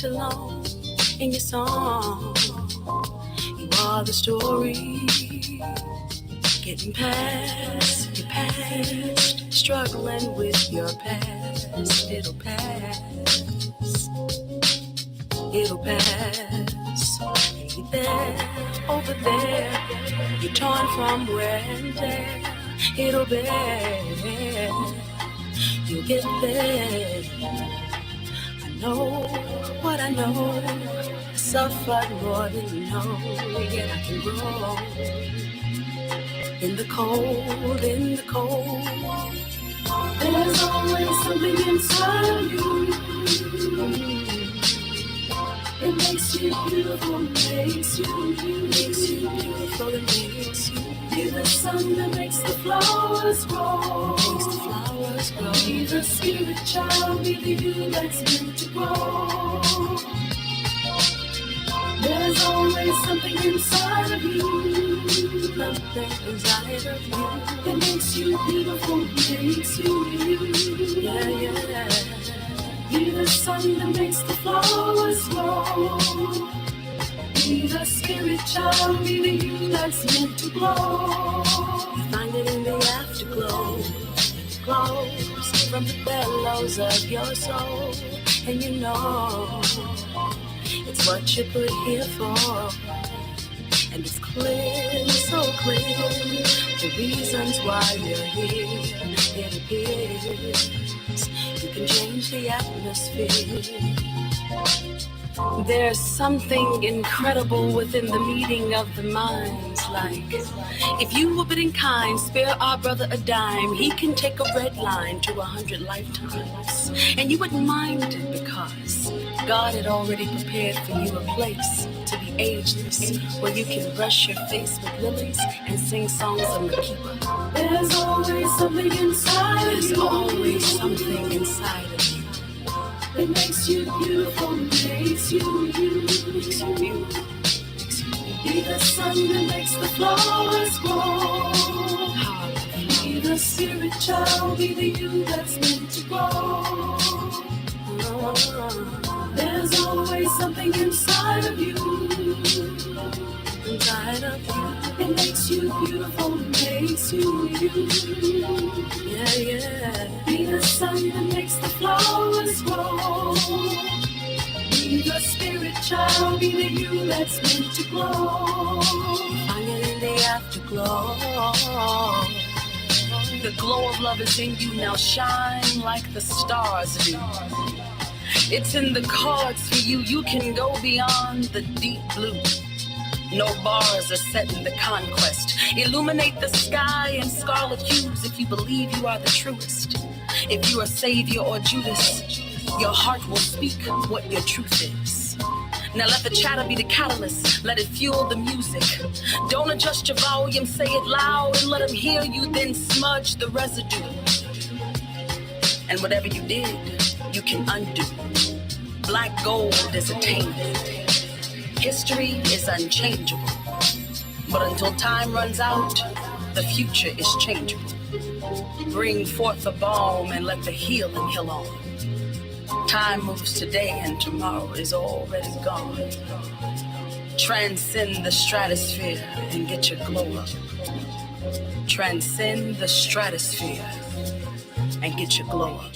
alone in your song. You are the story, getting past your past, struggling with your past. It'll pass, it'll pass. Hey there, over there, you're torn from where and there. It'll bear, you'll get there. I know what I know. I suffered more than you know. Yet I can grow in the cold, in the cold. There's always something inside of you. It makes you beautiful, makes you beautiful, it makes you. Be the sun that makes the flowers grow, makes the flowers grow. Be the spirit child, be the you that's meant to grow. There's always something inside of you, something inside of you that makes you beautiful, makes you you. Yeah, yeah. Be the sun that makes the flowers grow. Be the spirit child, be the you that's meant to glow. You find it in the afterglow. It glows from the bellows of your soul. And you know it's what you put here for. And it's clear, so clear, the reasons why you're here. It appears you can change the atmosphere. There's something incredible within the meeting of the minds. Like, if you were been kind, spare our brother a dime. He can take a red line to 100 lifetimes. And you wouldn't mind it because God had already prepared for you a place to be ageless, where you can brush your face with lilies and sing songs of the keeper. There's always something inside of you. There's always something inside of you. It makes you beautiful, makes you you, makes you beautiful, makes you you. Be the sun that makes the flowers grow. Be the spirit child, be the you that's meant to grow. There's always something inside of you, inside of you. It makes you beautiful, makes you you. Yeah, yeah. Be the sun that makes the flowers grow. Be the spirit child, be the you that's meant to glow. Find it in the afterglow. The glow of love is in you, now shine like the stars do. It's in the cards for you, you can go beyond the deep blue. No bars are set in the conquest. Illuminate the sky in scarlet hues if you believe you are the truest. If you are Savior or Judas, your heart will speak what your truth is. Now let the chatter be the catalyst, let it fuel the music. Don't adjust your volume, say it loud and let them hear you, then smudge the residue. And whatever you did, you can undo. Black gold is attainable. History is unchangeable. But until time runs out, the future is changeable. Bring forth the balm and let the healing heal on. Time moves today and tomorrow is already gone. Transcend the stratosphere and get your glow up. Transcend the stratosphere and get your glow up.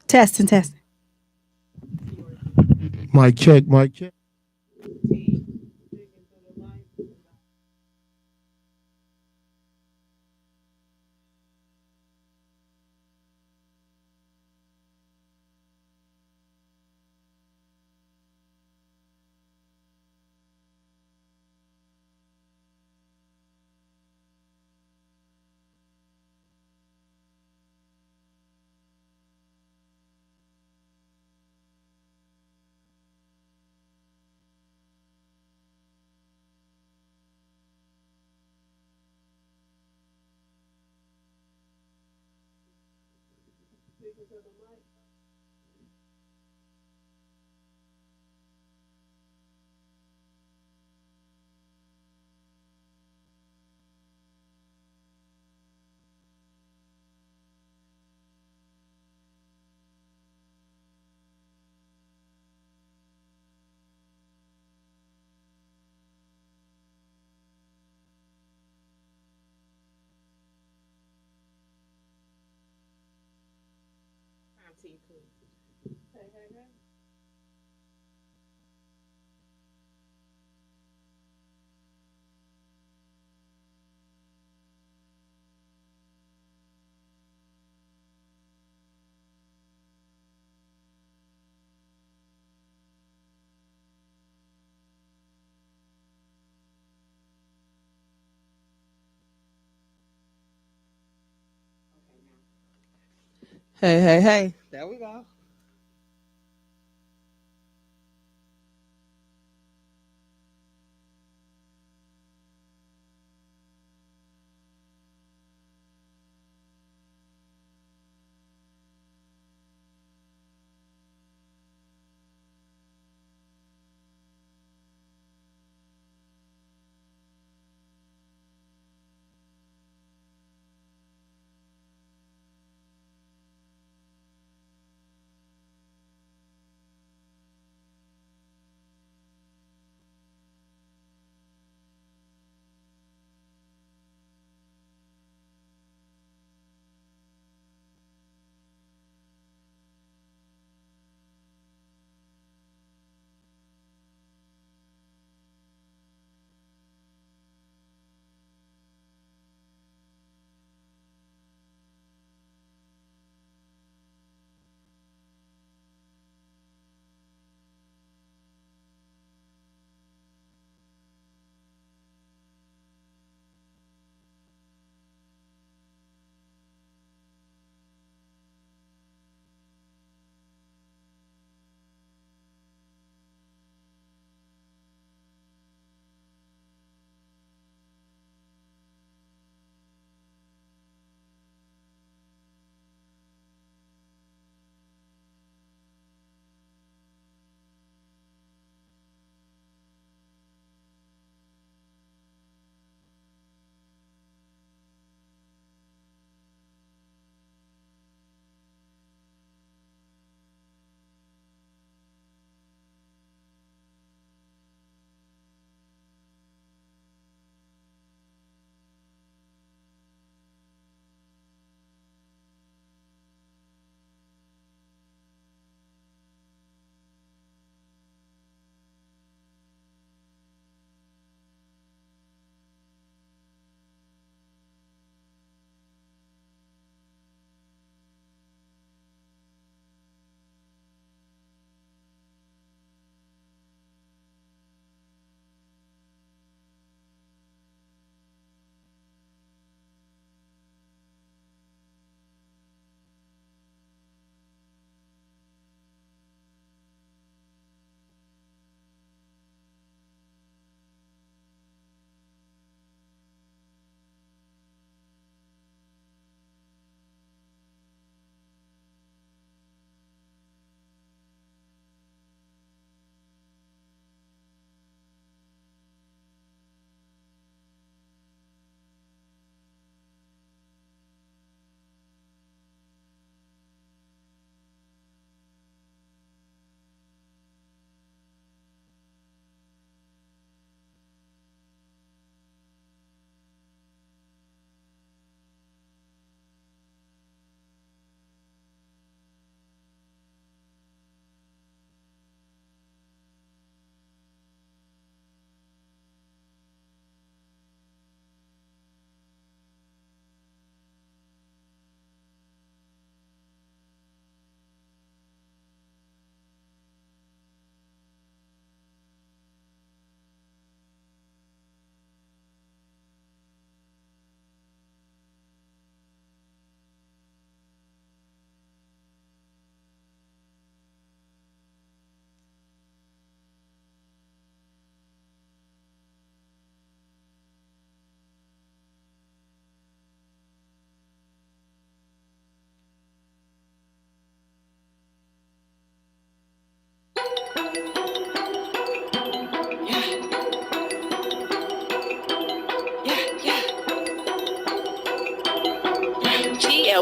Testing, testing. Mic check, mic check. Hey, hey, hey. There we go.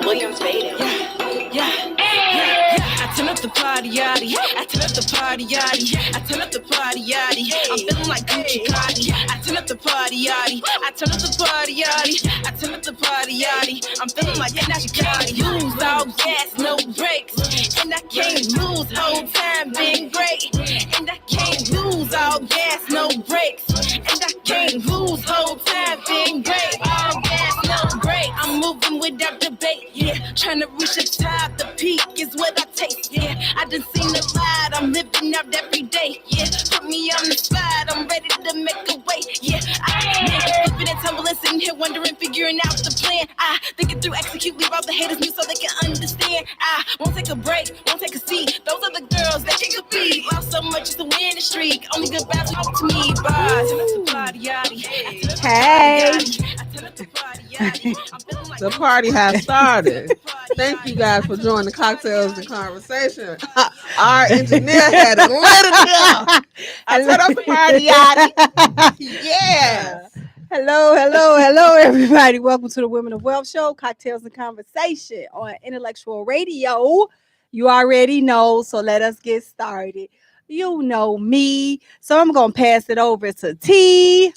Williams made it. Yeah. I turn up the party yaddy. I turn up the party yaddy. I turn up the party yaddy. I'm feeling like Gucci Gotti. I turn up the party yaddy. I turn up the party yaddy. I turn up the party yaddy. I'm feeling like Gucci Gotti. Lose all gas, no brakes. And I can't lose, whole time being great. And I can't lose all gas, no brakes. And I can't lose, whole time being great. All gas, no brakes. I'm moving without debate, yeah. Trying to reach the top, the peak is what I taste, yeah. I done seen the light, I'm living out every day, yeah. Put me on the spot, I'm ready to make a way, yeah. I flipping and tumbling, sitting here wondering, figuring out the plan. I think it through, execute, leave all the haters mute so they can understand. I won't take a break, won't take a seat. Those are the girls that you could be. Lost so much just to win the streak. Only good vibes talk to me, bye. Turn up the party yaddy. Hey. The party has started. Thank you guys for joining the Cocktails and Conversation. Our engineer had to let it down. I turned up the party, yaddy. Yes. Hello, everybody. Welcome to the Women of Wealth Show, Cocktails and Conversation on Intellectual Radio. You already know, so let us get started. You know me, so I'm going to pass it over to T.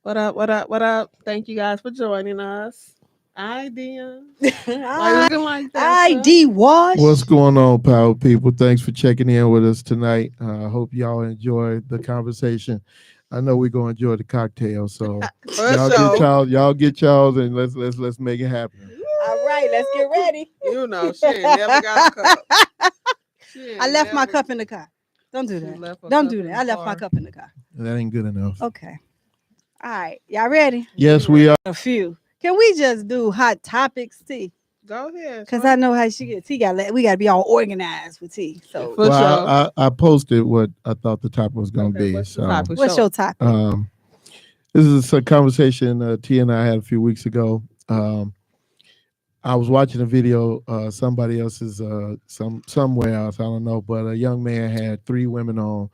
What up? Thank you guys for joining us. Why you looking like that? ID Wash. What's going on, power people? Thanks for checking in with us tonight. I hope y'all enjoyed the conversation. I know we're gonna enjoy the cocktail, so y'all get y'all's and let's make it happen. All right, let's get ready. You know, she ain't never got a cup. I left my cup in the car. Don't do that. Don't do that. I left my cup in the car. That ain't good enough. Okay. All right, y'all ready? Yes, we are. A few. Can we just do hot topics, T? Go ahead. Because I know how she gets. We got to be all organized with T. So, I posted what I thought the topic was going to be. What's your topic? This is a conversation T and I had a few weeks ago. I was watching a video, somebody else's, somewhere else, I don't know, but a young man had 3 women on,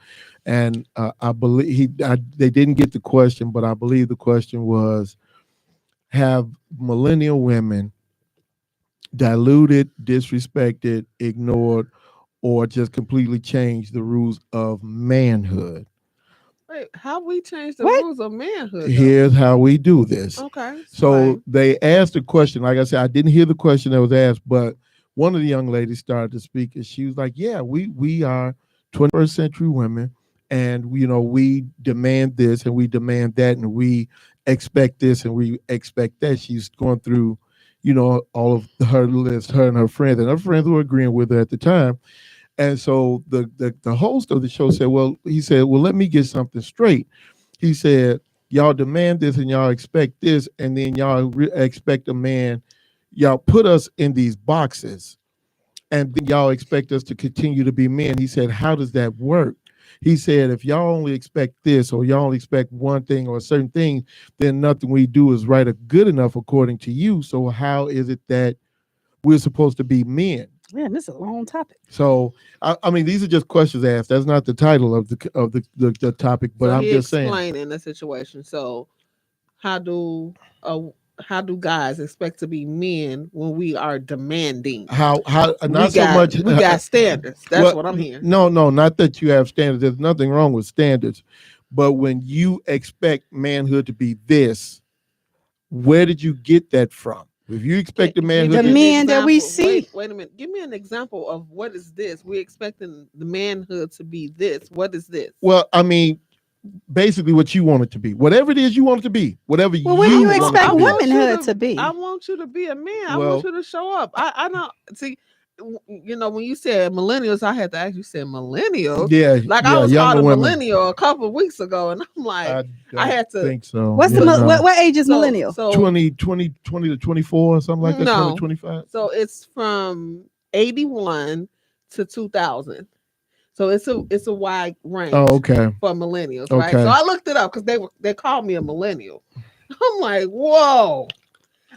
and I believe they didn't get the question, but I believe the question was, have millennial women diluted, disrespected, ignored, or just completely changed the rules of manhood? Wait, how we change the rules of manhood? Here's how we do this. Okay. So they asked a question. Like I said, I didn't hear the question that was asked, but one of the young ladies started to speak, and she was like, "Yeah, we are 21st century women, and we demand this and we demand that, and we expect this and we expect that." She's going through, all of her list, her and her friends were agreeing with her at the time. And so the host of the show said, well, let me get something straight. He said, y'all demand this and y'all expect this, and then y'all expect a man, y'all put us in these boxes, and then y'all expect us to continue to be men. He said, how does that work? He said, if y'all only expect this, or y'all only expect one thing or a certain thing, then nothing we do is right or good enough according to you. So how is it that we're supposed to be men? Man, this is a long topic. So, I mean, these are just questions asked. That's not the title of the topic, but I'm just saying. Explaining the situation. So, how do guys expect to be men when we are demanding? How not so much. We got standards. That's what I'm hearing. No, not that you have standards. There's nothing wrong with standards, but when you expect manhood to be this, where did you get that from? If you expect a manhood, the men that we see. Wait a minute. Give me an example of what is this? We're expecting the manhood to be this. What is this? Well, I mean, basically what you want it to be. Whatever it is you want it to be. Whatever you want. What do you expect womanhood to be? I want you to be a man. I want you to show up. I don't see. When you said millennials, I had to ask you. Said millennials, yeah. Like I was called a millennial a couple of weeks ago, and I'm like, I had to think so. What's what age is millennial? So 20 to 24 or something like that. 20 to 25. So it's from 81 to 2000. So it's a wide range. Oh, okay. For millennials, right? So I looked it up because they called me a millennial. I'm like, whoa!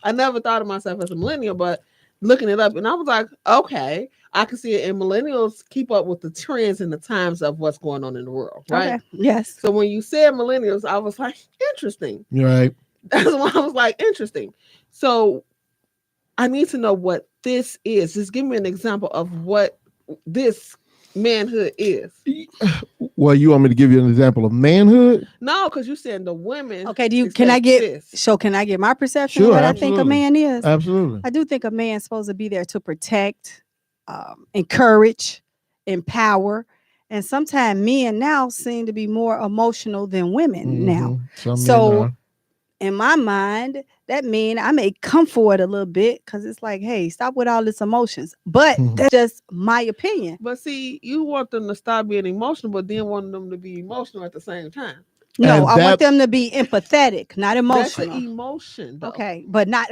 I never thought of myself as a millennial, but looking it up, and I was like, okay, I can see it. And millennials keep up with the trends and the times of what's going on in the world, right? Okay. Yes. So when you said millennials, I was like, interesting. Right. That's why I was like, interesting. So I need to know what this is. Just give me an example of what this manhood is. Well, you want me to give you an example of manhood? No, because you said the women. Okay, can I get my perception of what I think a man is? Absolutely. I do think a man's supposed to be there to protect, encourage, empower. And sometimes men now seem to be more emotional than women now. So in my mind, that means I may come forward a little bit because it's like, hey, stop with all this emotions. But that's just my opinion. But see, you want them to stop being emotional, but then want them to be emotional at the same time. No, I want them to be empathetic, not emotional. That's an emotion, though. Okay, but not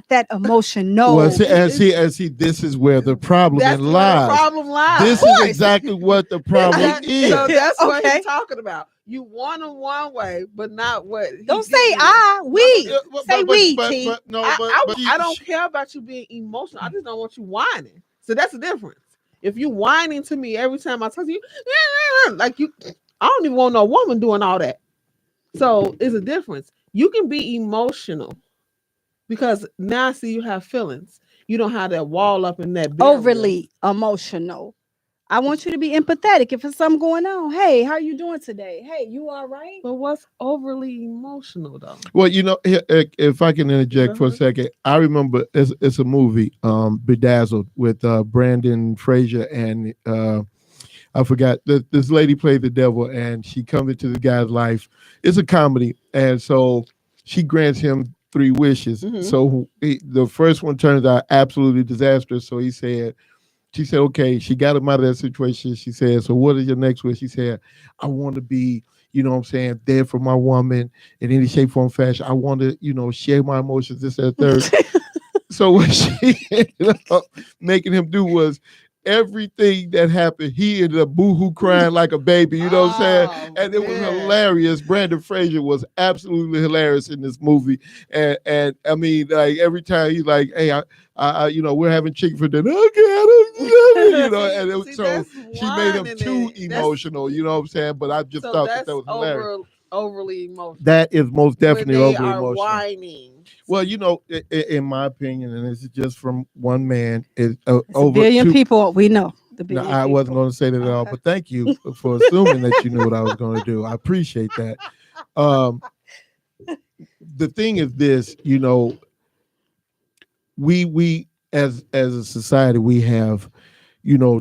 that emotional. Well, see, this is where the problem lies. This is exactly what the problem is. So that's what he's talking about. You want them one way, but not what. Don't say we. Say we, T. I don't care about you being emotional. I just don't want you whining. So that's the difference. If you whining to me every time I talk to you, like you. I don't even want no woman doing all that. So it's a difference. You can be emotional because now I see you have feelings. You don't have that wall up in that barrier. Overly emotional. I want you to be empathetic. If there's something going on, hey, how are you doing today? Hey, you all right? But what's overly emotional though? Well, if I can interject for a second, I remember it's a movie, Bedazzled, with Brandon Fraser and I forgot this lady played the devil, and she comes into the guy's life. It's a comedy, and so she grants him 3 wishes. So the first one turns out absolutely disastrous. So she said, okay, she got him out of that situation. She said, so what is your next wish? She said, I want to be, there for my woman in any shape, form, fashion. I want to, share my emotions, this, and third. So what she ended up making him do was, everything that happened, he ended up boohoo crying like a baby, you know what I'm saying? And it was hilarious. Brandon Fraser was absolutely hilarious in this movie. And I mean, like every time he's like, hey, I we're having chicken for dinner. Okay, and so she made him too emotional, you know what I'm saying? But I just thought that was hilarious. Overly emotional. That is most definitely overly emotional. Whining. Well, in my opinion, and this is just from one man, it's over a billion people. We know. I wasn't going to say that at all, but thank you for assuming that you knew what I was going to do. I appreciate that. The thing is this, we as a society, we have,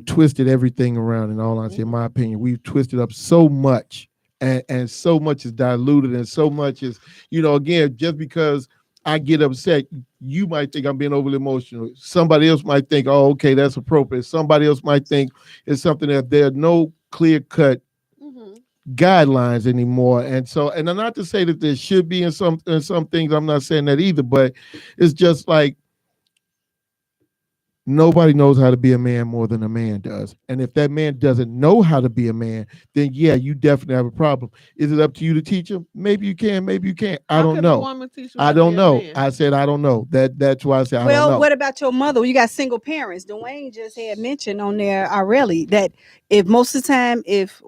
twisted everything around. In all honesty, in my opinion, we've twisted up so much. And so much is diluted, and so much is, again, just because I get upset, you might think I'm being overly emotional. Somebody else might think, oh, okay, that's appropriate. Somebody else might think it's something that there are no clear-cut guidelines anymore. And not to say that there should be in some things, I'm not saying that either, but it's just like, nobody knows how to be a man more than a man does. And if that man doesn't know how to be a man, then yeah, you definitely have a problem. Is it up to you to teach him? Maybe you can, maybe you can't. I don't know. I don't know. I said I don't know. That's why I said I don't know. Well, what about your mother? You got single parents. Dwayne just had mentioned on there already that if most of the time, if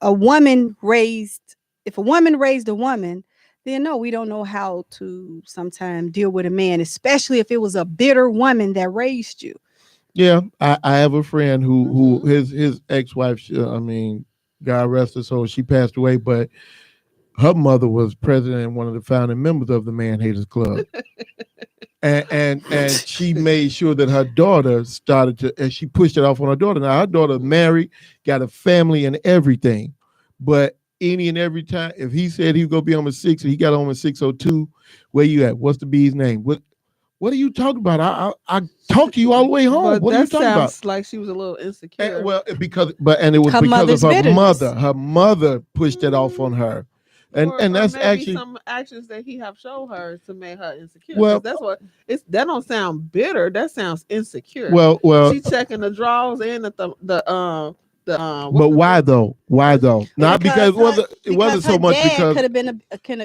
a woman raised a woman, then no, we don't know how to sometimes deal with a man, especially if it was a bitter woman that raised you. Yeah, I have a friend who his ex-wife, God rest her soul, she passed away, but her mother was president and one of the founding members of the Man Haters Club. and she made sure that her daughter and she pushed it off on her daughter. Now her daughter married, got a family and everything, but any and every time, if he said he was gonna be home at 6 and he got home at 6:02, where you at? What's the bee's name? What are you talking about? I talked to you all the way home. But what are you talking about? Sounds like she was a little insecure. It was because of her mother. Her mother pushed it off on her. And that's actually some actions that he have showed her to make her insecure. Well, that's what that don't sound bitter. That sounds insecure. Well, she checking the drawers and but why though? Why though? Not because it wasn't so much because could have been it could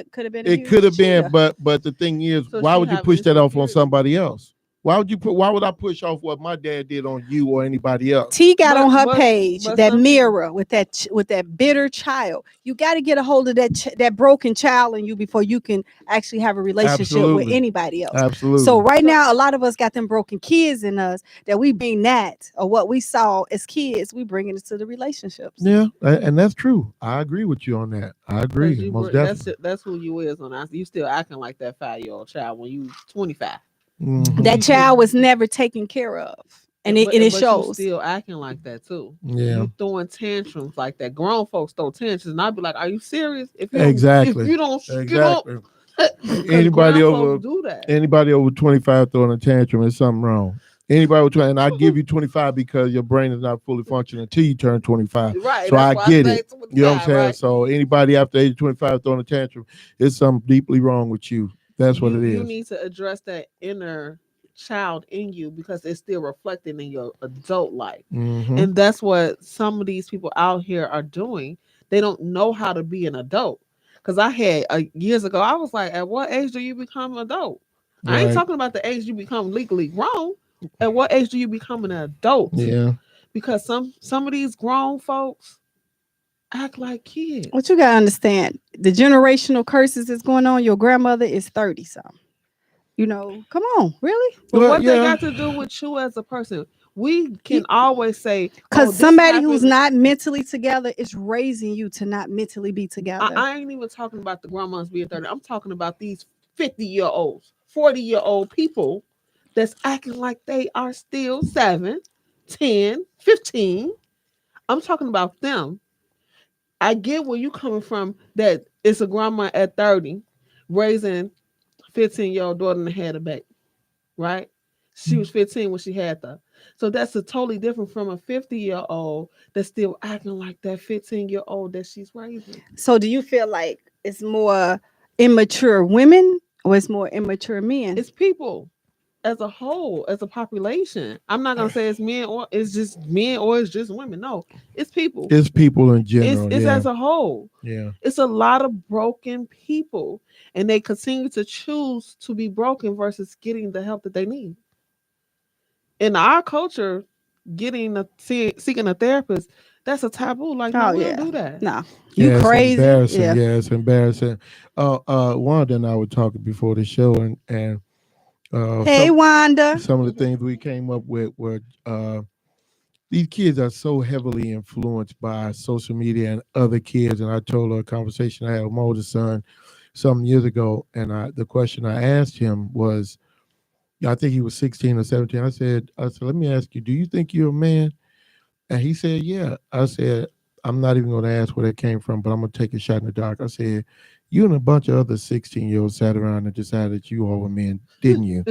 have been, but the thing is, why would you push that off on somebody else? Why would I push off what my dad did on you or anybody else? T got on her page that mirror with that bitter child. You got to get a hold of that broken child in you before you can actually have a relationship with anybody else. Absolutely. So right now, a lot of us got them broken kids in us that we bring that or what we saw as kids, we bring it into the relationships. Yeah, and that's true. I agree with you on that. I agree. Most definitely. That's who you is on us. You still acting like that 5-year-old child when you 25. Mm-hmm. That child was never taken care of. And it shows. You still acting like that too. Yeah. You throwing tantrums like that. Grown folks throw tantrums, and I'd be like, "Are you serious? If you don't, anybody over do that. Anybody over 25 throwing a tantrum is something wrong. Anybody would try, and I give you 25 because your brain is not fully functioning until you turn 25. Right. So I get it. You know what I'm saying? Right. So anybody after age 25 throwing a tantrum, it's something deeply wrong with you. That's what it is. You need to address that inner child in you because it's still reflecting in your adult life. Mm-hmm. And that's what some of these people out here are doing. They don't know how to be an adult. Because I had years ago, I was like, at what age do you become an adult? Right. I ain't talking about the age you become legally grown. At what age do you become an adult? Yeah. Because some of these grown folks act like kids. What you gotta understand, the generational curses that's going on. Your grandmother is 30-something. You know, come on, really? But what they got to do with you as a person? We can always say, because somebody who's not mentally together is raising you to not mentally be together. I ain't even talking about the grandmas being 30. I'm talking about these 50-year-olds, 40-year-old people that's acting like they are still 7, 10, 15. I'm talking about them. I get where you coming from, that it's a grandma at 30 raising 15-year-old daughter and had a baby, right? She was 15 when she had that. So that's a totally different from a 50-year-old that's still acting like that 15-year-old that she's raising. So do you feel like it's more immature women or it's more immature men? It's people as a whole, as a population. I'm not gonna say it's men or it's just men or it's just women. No, it's people. It's people in general. It's as a whole. Yeah. It's a lot of broken people, and they continue to choose to be broken versus getting the help that they need. In our culture, seeking a therapist, that's a taboo. Like, no, we don't do that. No, you crazy. It's embarrassing. Yeah, it's embarrassing. Wanda and I were talking before the show, and hey, Wanda. Some of the things we came up with were these kids are so heavily influenced by social media and other kids. And I told her a conversation I had with my oldest son some years ago, and the question I asked him was, I think he was 16 or 17. I said, let me ask you, do you think you're a man? And he said, yeah. I said, I'm not even going to ask where that came from, but I'm going to take a shot in the dark. I said, you and a bunch of other 16-year-olds sat around and decided that you all were men, didn't you?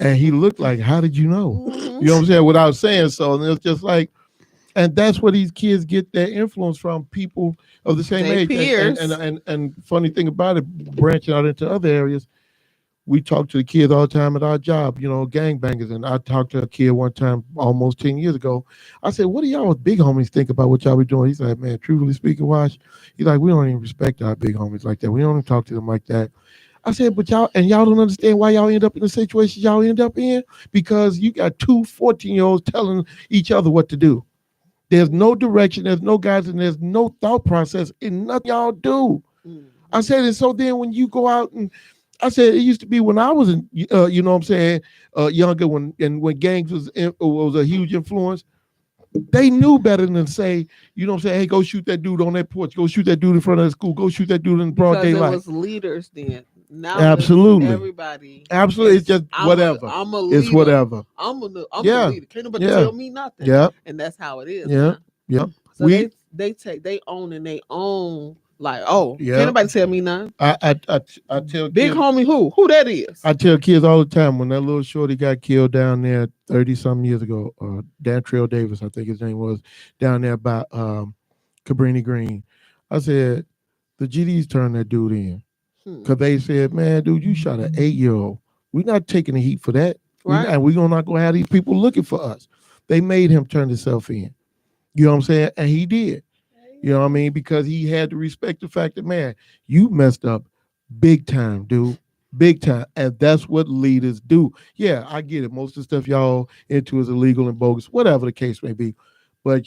And he looked like, how did you know? You know what I'm saying? Without saying so. And it's just like, and that's where these kids get their influence from, people of the same age. Peers. And funny thing about it, branching out into other areas, we talk to the kids all the time at our job, gangbangers. And I talked to a kid one time almost 10 years ago. I said, what do y'all big homies think about what y'all be doing? He's like, man, truthfully speaking, Wash, he's like, we don't even respect our big homies like that. We don't even talk to them like that. I said, but y'all don't understand why y'all end up in the situation y'all end up in? Because you got two 14-year-olds telling each other what to do. There's no direction, there's no guidance, and there's no thought process in nothing y'all do. I said, and so then when you go out and I said, it used to be when I was, younger, when gangs was a huge influence, they knew better than to say, hey, go shoot that dude on that porch, go shoot that dude in front of the school, go shoot that dude in broad daylight. Because it was leaders then. Now absolutely, everybody. Absolutely, it's just whatever. I'm a leader. It's whatever. I'm a leader. Can't nobody tell me nothing. Yeah, and that's how it is. Yeah, yeah. So they own and they own. Like, can't nobody tell me nothing. I tell big kids, homie who that is. I tell kids all the time when that little shorty got killed down there 30-some years ago, Dantrell Davis, I think his name was, down there by Cabrini Green. I said, the GDs turned that dude in. Because they said, man, dude, you shot an 8-year-old. We're not taking the heat for that. Right. We're not going to have these people looking for us. They made him turn himself in. You know what I'm saying? And he did. You know what I mean? Because he had to respect the fact that, man, you messed up big time, dude. big time. And that's what leaders do. Yeah, I get it. Most of the stuff y'all into is illegal and bogus, whatever the case may be. But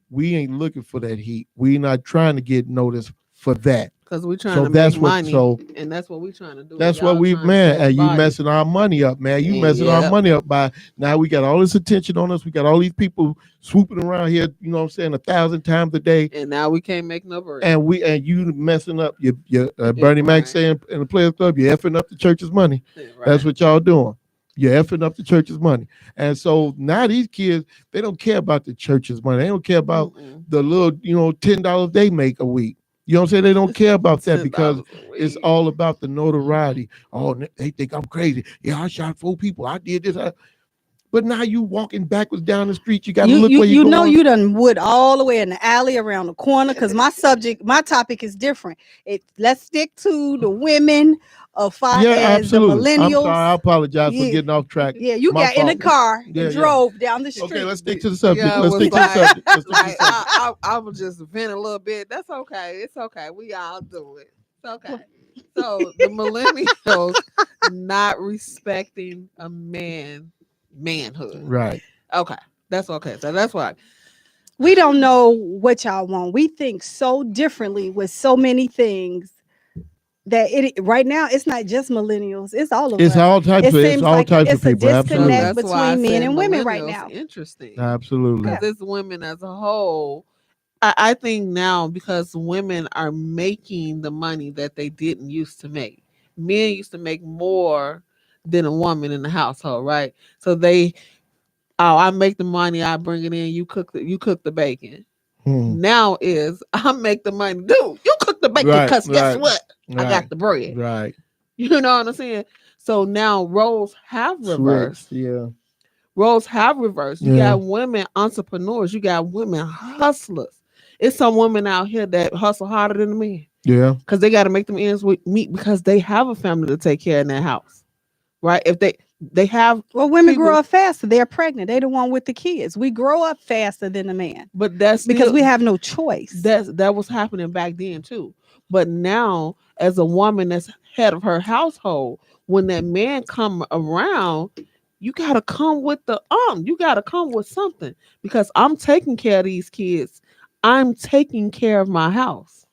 we ain't looking for that heat. We're not trying to get noticed for that. Because we're trying to make money, and that's what we're trying to do. That's what and you messing our money up, man. You messing our money up by now we got all this attention on us. We got all these people swooping around here, you know what I'm saying, 1,000 times a day. And now we can't make no bread. And you messing up your Bernie Mac saying in the Players Club, you're effing up the church's money. Yeah, right. That's what y'all doing. You're effing up the church's money. And so now these kids, they don't care about the church's money. They don't care about the little, $10 they make a week. You know what I'm saying? They don't care about that because it's all about the notoriety. Oh, they think I'm crazy. Yeah, I shot 4 people. I did this. But now you walking backwards down the street. You got to look where you going. You done wood all the way in the alley around the corner because my topic is different. Let's stick to the women of far as the millennials. I'm sorry, I apologize for getting off track. Yeah, you got in the car and drove down the street. Okay, let's stick to the subject. Let's stick to the subject. I was just venting a little bit. That's okay. It's okay. We all do it. It's okay. So the millennials not respecting a manhood. Right. Okay. That's okay. So that's why. We don't know what y'all want. We think so differently with so many things. That right now it's not just millennials, it's all of us. It's all types of people. It's a disconnect between men and women right now. Interesting. Absolutely. Because it's women as a whole. I think now because women are making the money that they didn't used to make. Men used to make more than a woman in the household, right? So I make the money, I bring it in, you cook the bacon. Now I make the money, dude. You cook the bacon because guess what? I got the bread. Right. You know what I'm saying? So now roles have reversed. Yeah. Roles have reversed. You got women entrepreneurs. You got women hustlers. It's some women out here that hustle harder than the men. Yeah. Because they got to make them ends meet because they have a family to take care of in their house. Right? If they have women grow up faster. They're pregnant. They the one with the kids. We grow up faster than the man. But that's because we have no choice. That was happening back then too. But now, as a woman that's head of her household, when that man come around, you gotta come with you gotta come with something because I'm taking care of these kids. I'm taking care of my house.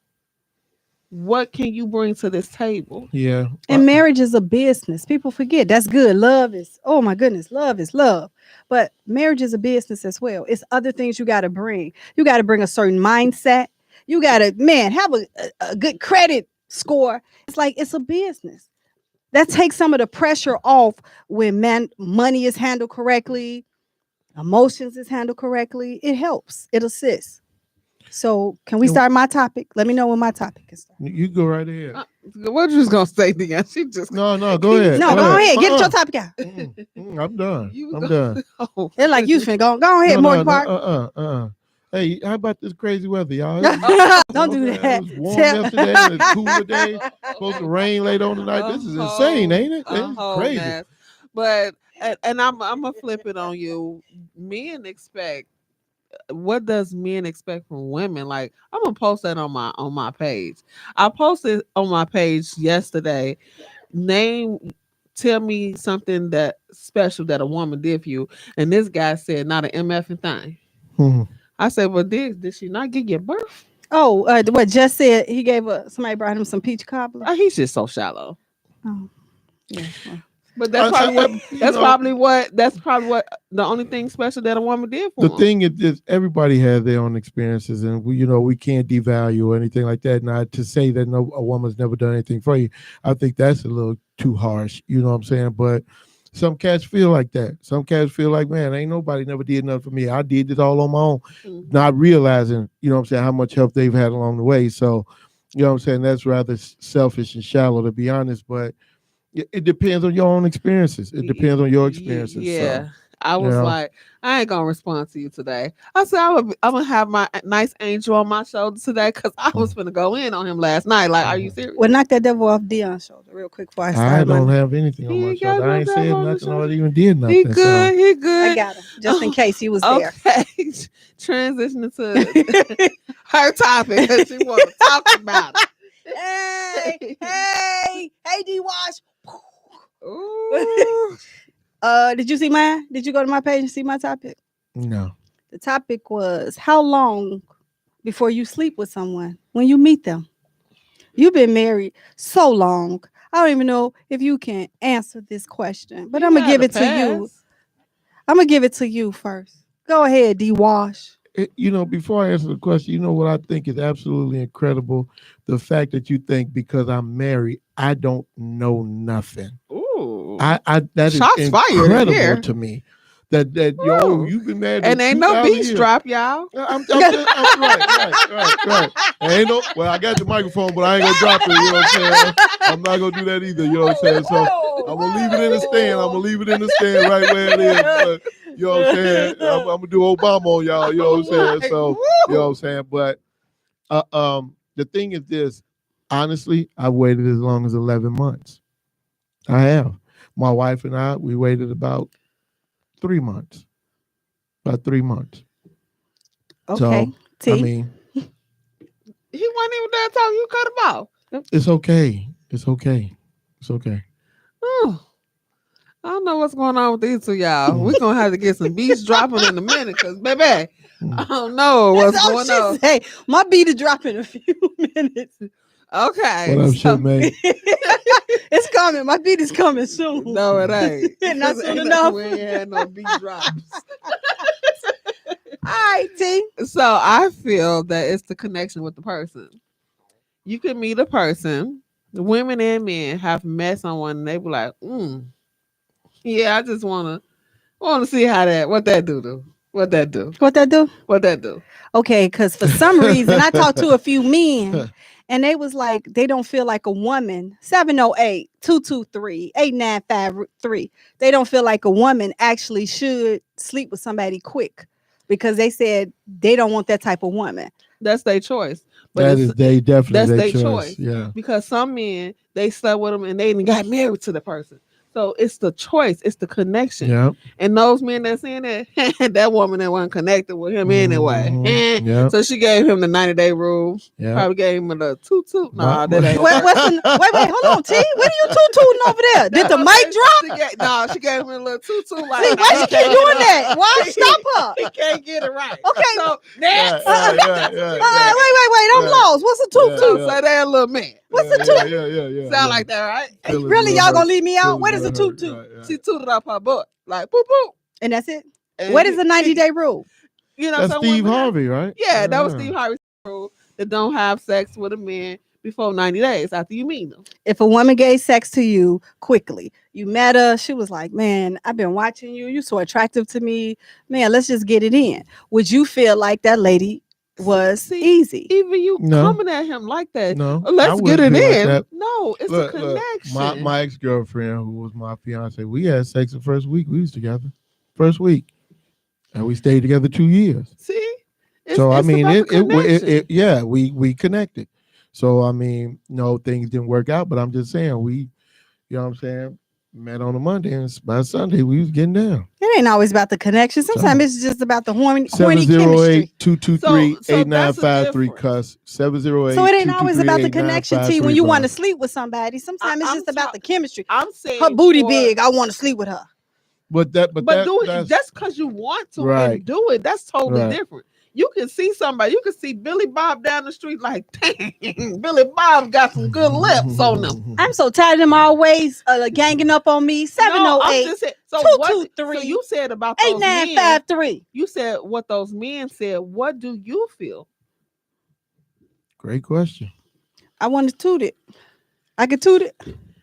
What can you bring to this table? Yeah. And marriage is a business. People forget that's good. Love is, oh my goodness, love is love. But marriage is a business as well. It's other things you got to bring. You got to bring a certain mindset. You got to, have a good credit score. It's a business. That takes some of the pressure off when money is handled correctly, emotions is handled correctly. It helps. It assists. So can we start my topic? Let me know when my topic is started. You go right ahead. What you was gonna say, Dion? She just no. Go ahead. No, go ahead. Get your topic out. I'm done. I'm done. They're like you finna go ahead, Morgan Park. Hey, how about this crazy weather, y'all? Don't do that. It was warm yesterday. It's cool today. Supposed to rain later on tonight. This is insane, ain't it? It's crazy. Mess. But and I'm gonna flip it on you. What does men expect from women? Like, I'm gonna post that on my page. I posted on my page yesterday. Tell me something that special that a woman did for you. And this guy said, not an MFing thing. I said, well, did she not give you birth? Oh, what Just said he gave somebody brought him some peach cobbler. He's just so shallow. Oh, yeah. But that's probably what the only thing special that a woman did for the him. thing is everybody has their own experiences, and we can't devalue or anything like that. Not to say that a woman's never done anything for you. I think that's a little too harsh. You know what I'm saying? But some cats feel like that. Some cats feel like, man, ain't nobody never did nothing for me. I did it all on my own, not realizing, you know what I'm saying, how much help they've had along the way. So, you know what I'm saying, that's rather selfish and shallow, to be honest. But it depends on your own experiences. It depends on your experiences. Yeah. So, I was like, I ain't gonna respond to you today. I said I'm gonna have my nice angel on my shoulder today because I was gonna go in on him last night. Like, are you serious? Well, knock that devil off Dion's shoulder real quick before I start. I don't have anything on my shoulder. I ain't said nothing or even did nothing. He good. I got him just in case he was there. Okay. Transitioning to her topic because she want to talk about it. Hey, D Wash, Did you see mine? Did you go to my page and see my topic? No. The topic was how long before you sleep with someone when you meet them? You've been married so long. I don't even know if you can answer this question, but I'm gonna give it to you. I'm gonna give it to you first. Go ahead, D-Wash. Before I answer the question, what I think is absolutely incredible? The fact that you think because I'm married, I don't know nothing. Ooh. That is Shots incredible here. to me. That you've been married and ain't no beach drop, y'all. I'm right. Ain't no. Well, I got the microphone, but I ain't gonna drop it. You know what I'm saying? I'm not gonna do that either. You know what I'm saying? So I'm gonna leave it in the stand. Right where it is. But, you know what I'm saying? I'm gonna do Obama on y'all. You know what I'm saying? So you know what I'm saying? But the thing is this. Honestly, I've waited as long as 11 months. I have. My wife and I, we waited about 3 months. About 3 months. Okay. So, I mean, he wasn't even there until you cut him off. It's okay. Oh, I don't know what's going on with these two, y'all. We're gonna have to get some beats dropping in a minute, because baby, I don't know what's going on. Hey, my beat is dropping in a few minutes. Okay. What up, shit, man? It's coming. My beat is coming soon. No, it ain't. Not soon enough. We ain't had no beat drops. All right, T. So I feel that it's the connection with the person. You can meet a person, women and men have met someone and they be like, yeah, I just wanna see what that do. Okay, because for some reason I talked to a few men and they was like, they don't feel like a woman. 708-223-8953. They don't feel like a woman actually should sleep with somebody quick because they said they don't want that type of woman. That's their choice. But that's their choice. Yeah. Because some men, they slept with them and they even got married to the person. So it's the choice, it's the connection. Yep. And those men that's saying that, that woman that wasn't connected with him anyway. Yep. So she gave him the 90-day rule. Yep. Probably gave him a toot. Nah, that ain't. Wait, hold on, T. What are you toot-tooting over there? Did the mic drop? She gave him a little toot. Like, see, why she keep doing that? Why? Stop her. He can't get it right. Okay. So next. Wait. I'm lost. What's a toot? So that little man. What's a toot? Yeah. Sound like that, right? Really, y'all gonna leave me out? What is a toot? She tooted up her butt, like boop boop. And that's it? And what is the 90-day rule? That's Steve Harvey, right? Yeah, that was Steve Harvey's rule. That don't have sex with a man before 90 days after you meet them. If a woman gave sex to you quickly, you met her, she was like, man, I've been watching you. You're so attractive to me. Man, let's just get it in. Would you feel like that lady was easy? Even you coming at him like that. No. Let's get it in. Like no, it's a connection. Look, my ex-girlfriend, who was my fiance, we had sex the first week we was together. First week. And we stayed together 2 years. See? So I mean we connected. So I mean, no, things didn't work out, but I'm just saying you know what I'm saying? Met on a Monday and by Sunday we was getting down. It ain't always about the connection. Sometimes it's just about the horny chemistry. 708-223-8953 cuss 708. So it ain't always about the connection, T. When you want to sleep with somebody, sometimes it's just about the chemistry. I'm saying her booty big. I want to sleep with her. But that's because you want to and do it. That's totally different. You can see somebody. You can see Billy Bob down the street like, dang, Billy Bob got some good lips on them. I'm so tired of them always ganging up on me. 708 223. So you said about those 8953. You said what those men said. What do you feel? Great question. I want to toot it. I can toot it.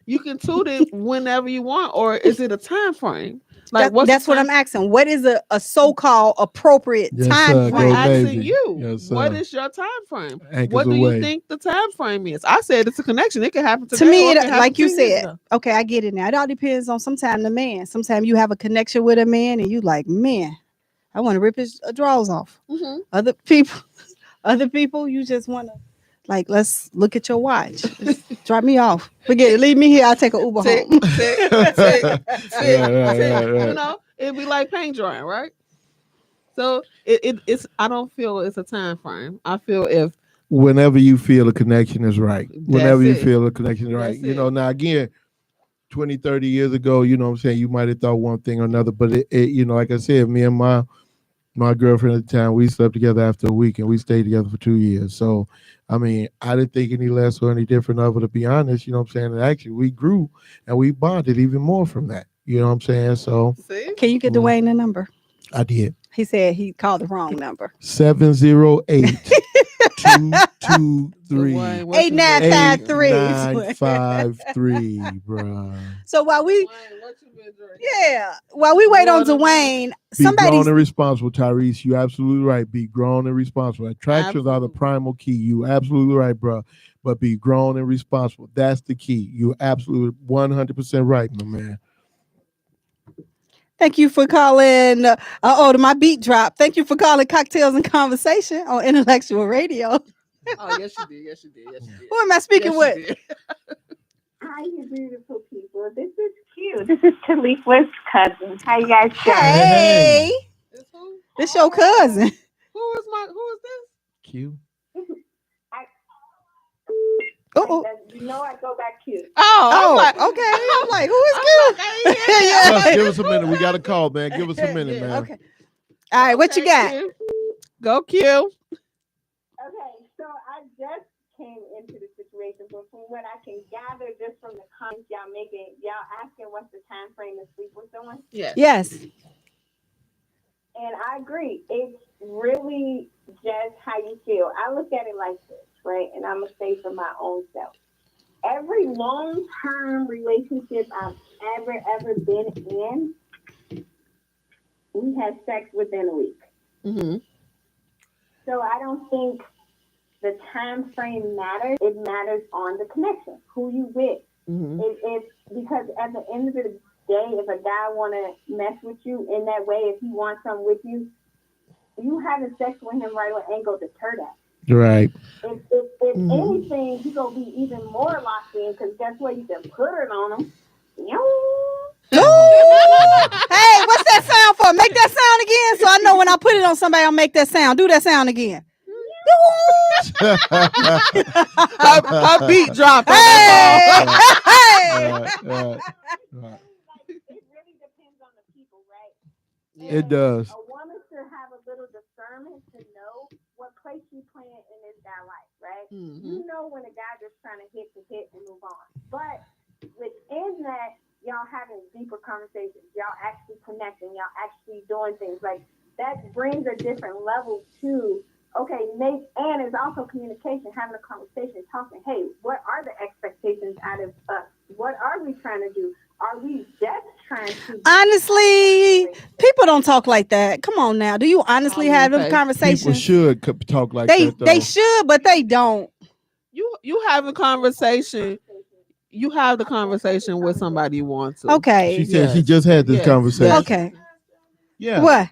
You can toot it whenever you want, or is it a time frame? Like that's what I'm asking. What is a so-called appropriate time frame? I'm asking you. What is your time frame? What do you think the time frame is? I said it's a connection. It can happen to me. Like you said, okay, I get it now. It all depends on sometimes the man. Sometimes you have a connection with a man, and you like, man, I want to rip his drawers off. Mm-hmm. Other people, you just want to. Like, let's look at your watch. Just drop me off. Forget it. Leave me here. I'll take an Uber home. You know, it'd be like paint drying, right? So it's. I don't feel it's a time frame. I feel whenever you feel a connection is right. Whenever you feel a connection is right. You know, now again, 20, 30 years ago, you know what I'm saying, you might have thought one thing or another, but it you know, like I said, me and my girlfriend at the time, we slept together after a week and we stayed together for 2 years. So, I mean, I didn't think any less or any different of her, to be honest, you know what I'm saying? And actually, we grew and we bonded even more from that. You know what I'm saying? So, can you get Dwayne the number? I did. He said he called the wrong number. 708-223. 8953. 8953, bro. So while we wait on Dwayne, be somebody grown and responsible, Tyrese. You absolutely right. Be grown and responsible. Attractions are the primal key. You absolutely right, bro. But be grown and responsible. That's the key. You absolutely 100% right, my man. Thank you for calling. My beat dropped. Thank you for calling Cocktails and Conversation on Intellectual Radio. Oh, yes, you did. Yes, you did. Yes, you did. Who am I speaking with? Hi, you beautiful people. This is cute. This is Talifa's cousin. How you guys doing? Hey. This your cousin. Who is this? Q. You know I go back cute. Okay. I'm like, who is cute? Give us a minute. We got a call, man. Give us a minute, man. Okay. All right, what you got? Q. Go Q. Okay, so I just came into the situation, but from what I can gather just from the comments y'all making, y'all asking what's the time frame to sleep with someone? Yes. And I agree. It's really just how you feel. I look at it like this, right? And I'm going to say for my own self. Every long-term relationship I've ever been in, we had sex within a week. Mm-hmm. So I don't think the time frame matters. It matters on the connection, who you with. Mm-hmm. It's because at the end of the day, if a guy want to mess with you in that way, if he wants something with you, you having sex with him right away ain't gonna deter that. Right. If anything, he gonna be even more locked in because guess what? You can put it on him. Hey, what's that sound for? Make that sound again, so I know when I put it on somebody, I'll make that sound. Do that sound again. Her beat dropped. Hey. It really depends on the people, right? It does. A woman should have a little discernment to know what place she's playing in this guy life, right? Mm-hmm. You know when a guy just trying to hit and move on. But within that, y'all having deeper conversations, y'all actually connecting, y'all actually doing things like that brings a different level to and it's also communication, having a conversation, talking, hey, what are the expectations out of us? What are we trying to do? Are we just trying to... Honestly, people don't talk like that. Come on now. Do you honestly have those conversations? People should talk like that, though. They should, but they don't. You have a conversation. You have the conversation with somebody you want to. Okay. She said she just had this conversation. Okay. Yeah. What?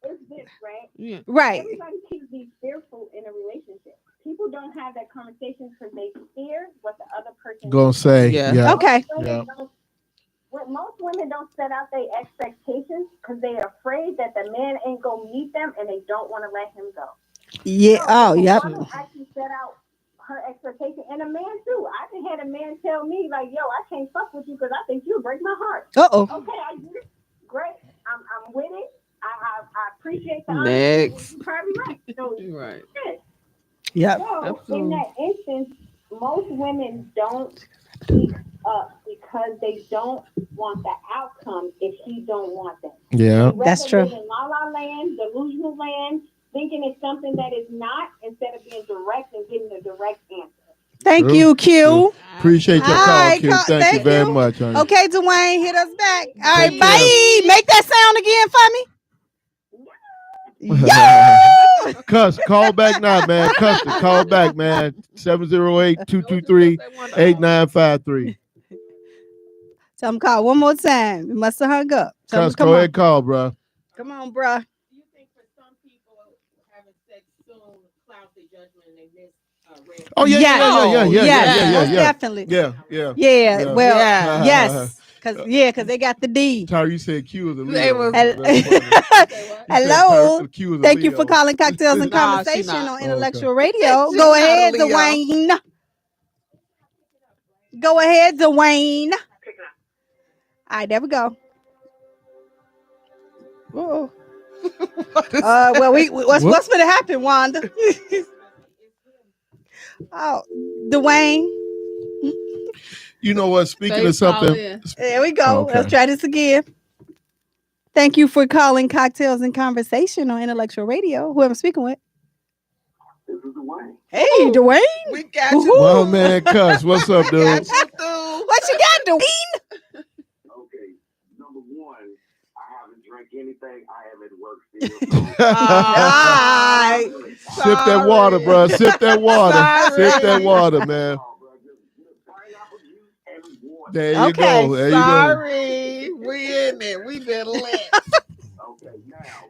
It's this, right? Yeah. Right. Everybody can be fearful in a relationship. People don't have that conversation because they fear what the other person gonna say. Yeah. Okay. Most women don't set out their expectations because they're afraid that the man ain't gonna meet them and they don't want to let him go. Yeah. So yep. woman actually set out her expectation, and a man too. I just had a man tell me like, "Yo, I can't fuck with you because I think you'll break my heart." Uh-oh. Okay, I get it. Great. I'm with it. I appreciate the Next. You're probably right. So, right. Yep. So in that instance, most women don't speak up because they don't want the outcome if he don't want them. Yeah. That's true. In la la land, delusional land, thinking it's something that is not, instead of being direct and getting a direct answer. Thank you, Q. Appreciate your call, right, Q. Thank you very much, honey. Okay, Dwayne, hit us back. All right, Take bye. care. Make that sound again for me. Cuss, call back now, man. Custer, call back, man. 708-223-8953. Tell him call one more time. You must have hung up. Cuss, go ahead, call, bro. Come on, bro. Do you think for some people having sex soon clouds their judgment and they miss red? Oh yeah, definitely. Yeah. Well, Yeah. yes, because they got the D. Tyree said Q is a They Leo. was- Hello. Q is a Thank you Leo. for calling Cocktails and Nah, she Conversation not. on Intellectual Radio. She's Go not a ahead, Leo. Dwayne. Go ahead, Dwayne. All right, there we go. Whoa. Well, what's going to happen, Wanda? Oh, Dwayne. You know what? Speaking Faith, of something, call in. There we go. Okay. Let's try this again. Thank you for calling Cocktails and Conversation on Intellectual Radio. Who am I speaking with? This is Dwayne. Hey, Dwayne. We got you. Woohoo. well, man, Cuss, what's up, dude? Got you through. What you got, Dwayne? Okay, number one, I haven't drank anything. I am at work still. All right. Sip that water, bro. Sip that water. Sorry. Sip that water, man. Pineapple juice and water. There you Okay, go. There you go. Sorry. We in it. We been lit. Okay, now,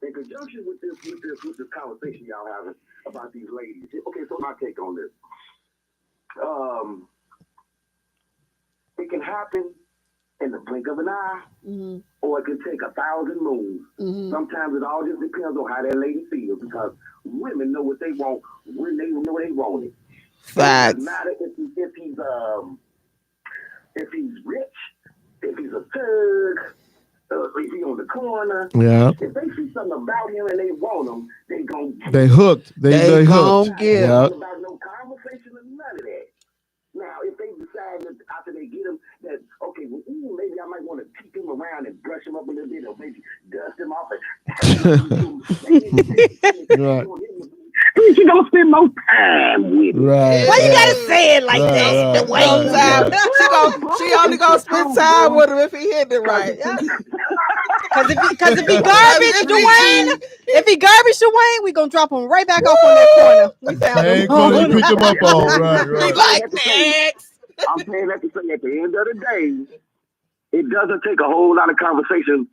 in conjunction with this conversation y'all having about these ladies. Okay, so my take on this. It can happen in the blink of an eye, Mm-hmm. or it can take 1,000 moons. Mm-hmm. Sometimes it all just depends on how that lady feels, because women know what they want when they know they want it. It Facts. doesn't matter if he's rich, if he's a thug, if he's on the corner. Yeah. If they see something about him and they want him, they gon' They hooked. They gon' hooked. get Yeah. about no conversation or none of that. Now, if they decide that after they get him that, okay, well, maybe I might want to keep him around and brush him up a little bit, or maybe dust him off. Right. She gonna spend more time with him. Right. Why you gotta say it like Right, that? right, Dwayne? right. She only gonna spend time with him if he hit it right. Because if he garbage, Dwayne, Dwayne, we gonna drop him right back off on that corner. We found Same him. corner you pick him up on. Right, He right. like next. I'm saying that to say at the end of the day, it doesn't take a whole lot of conversation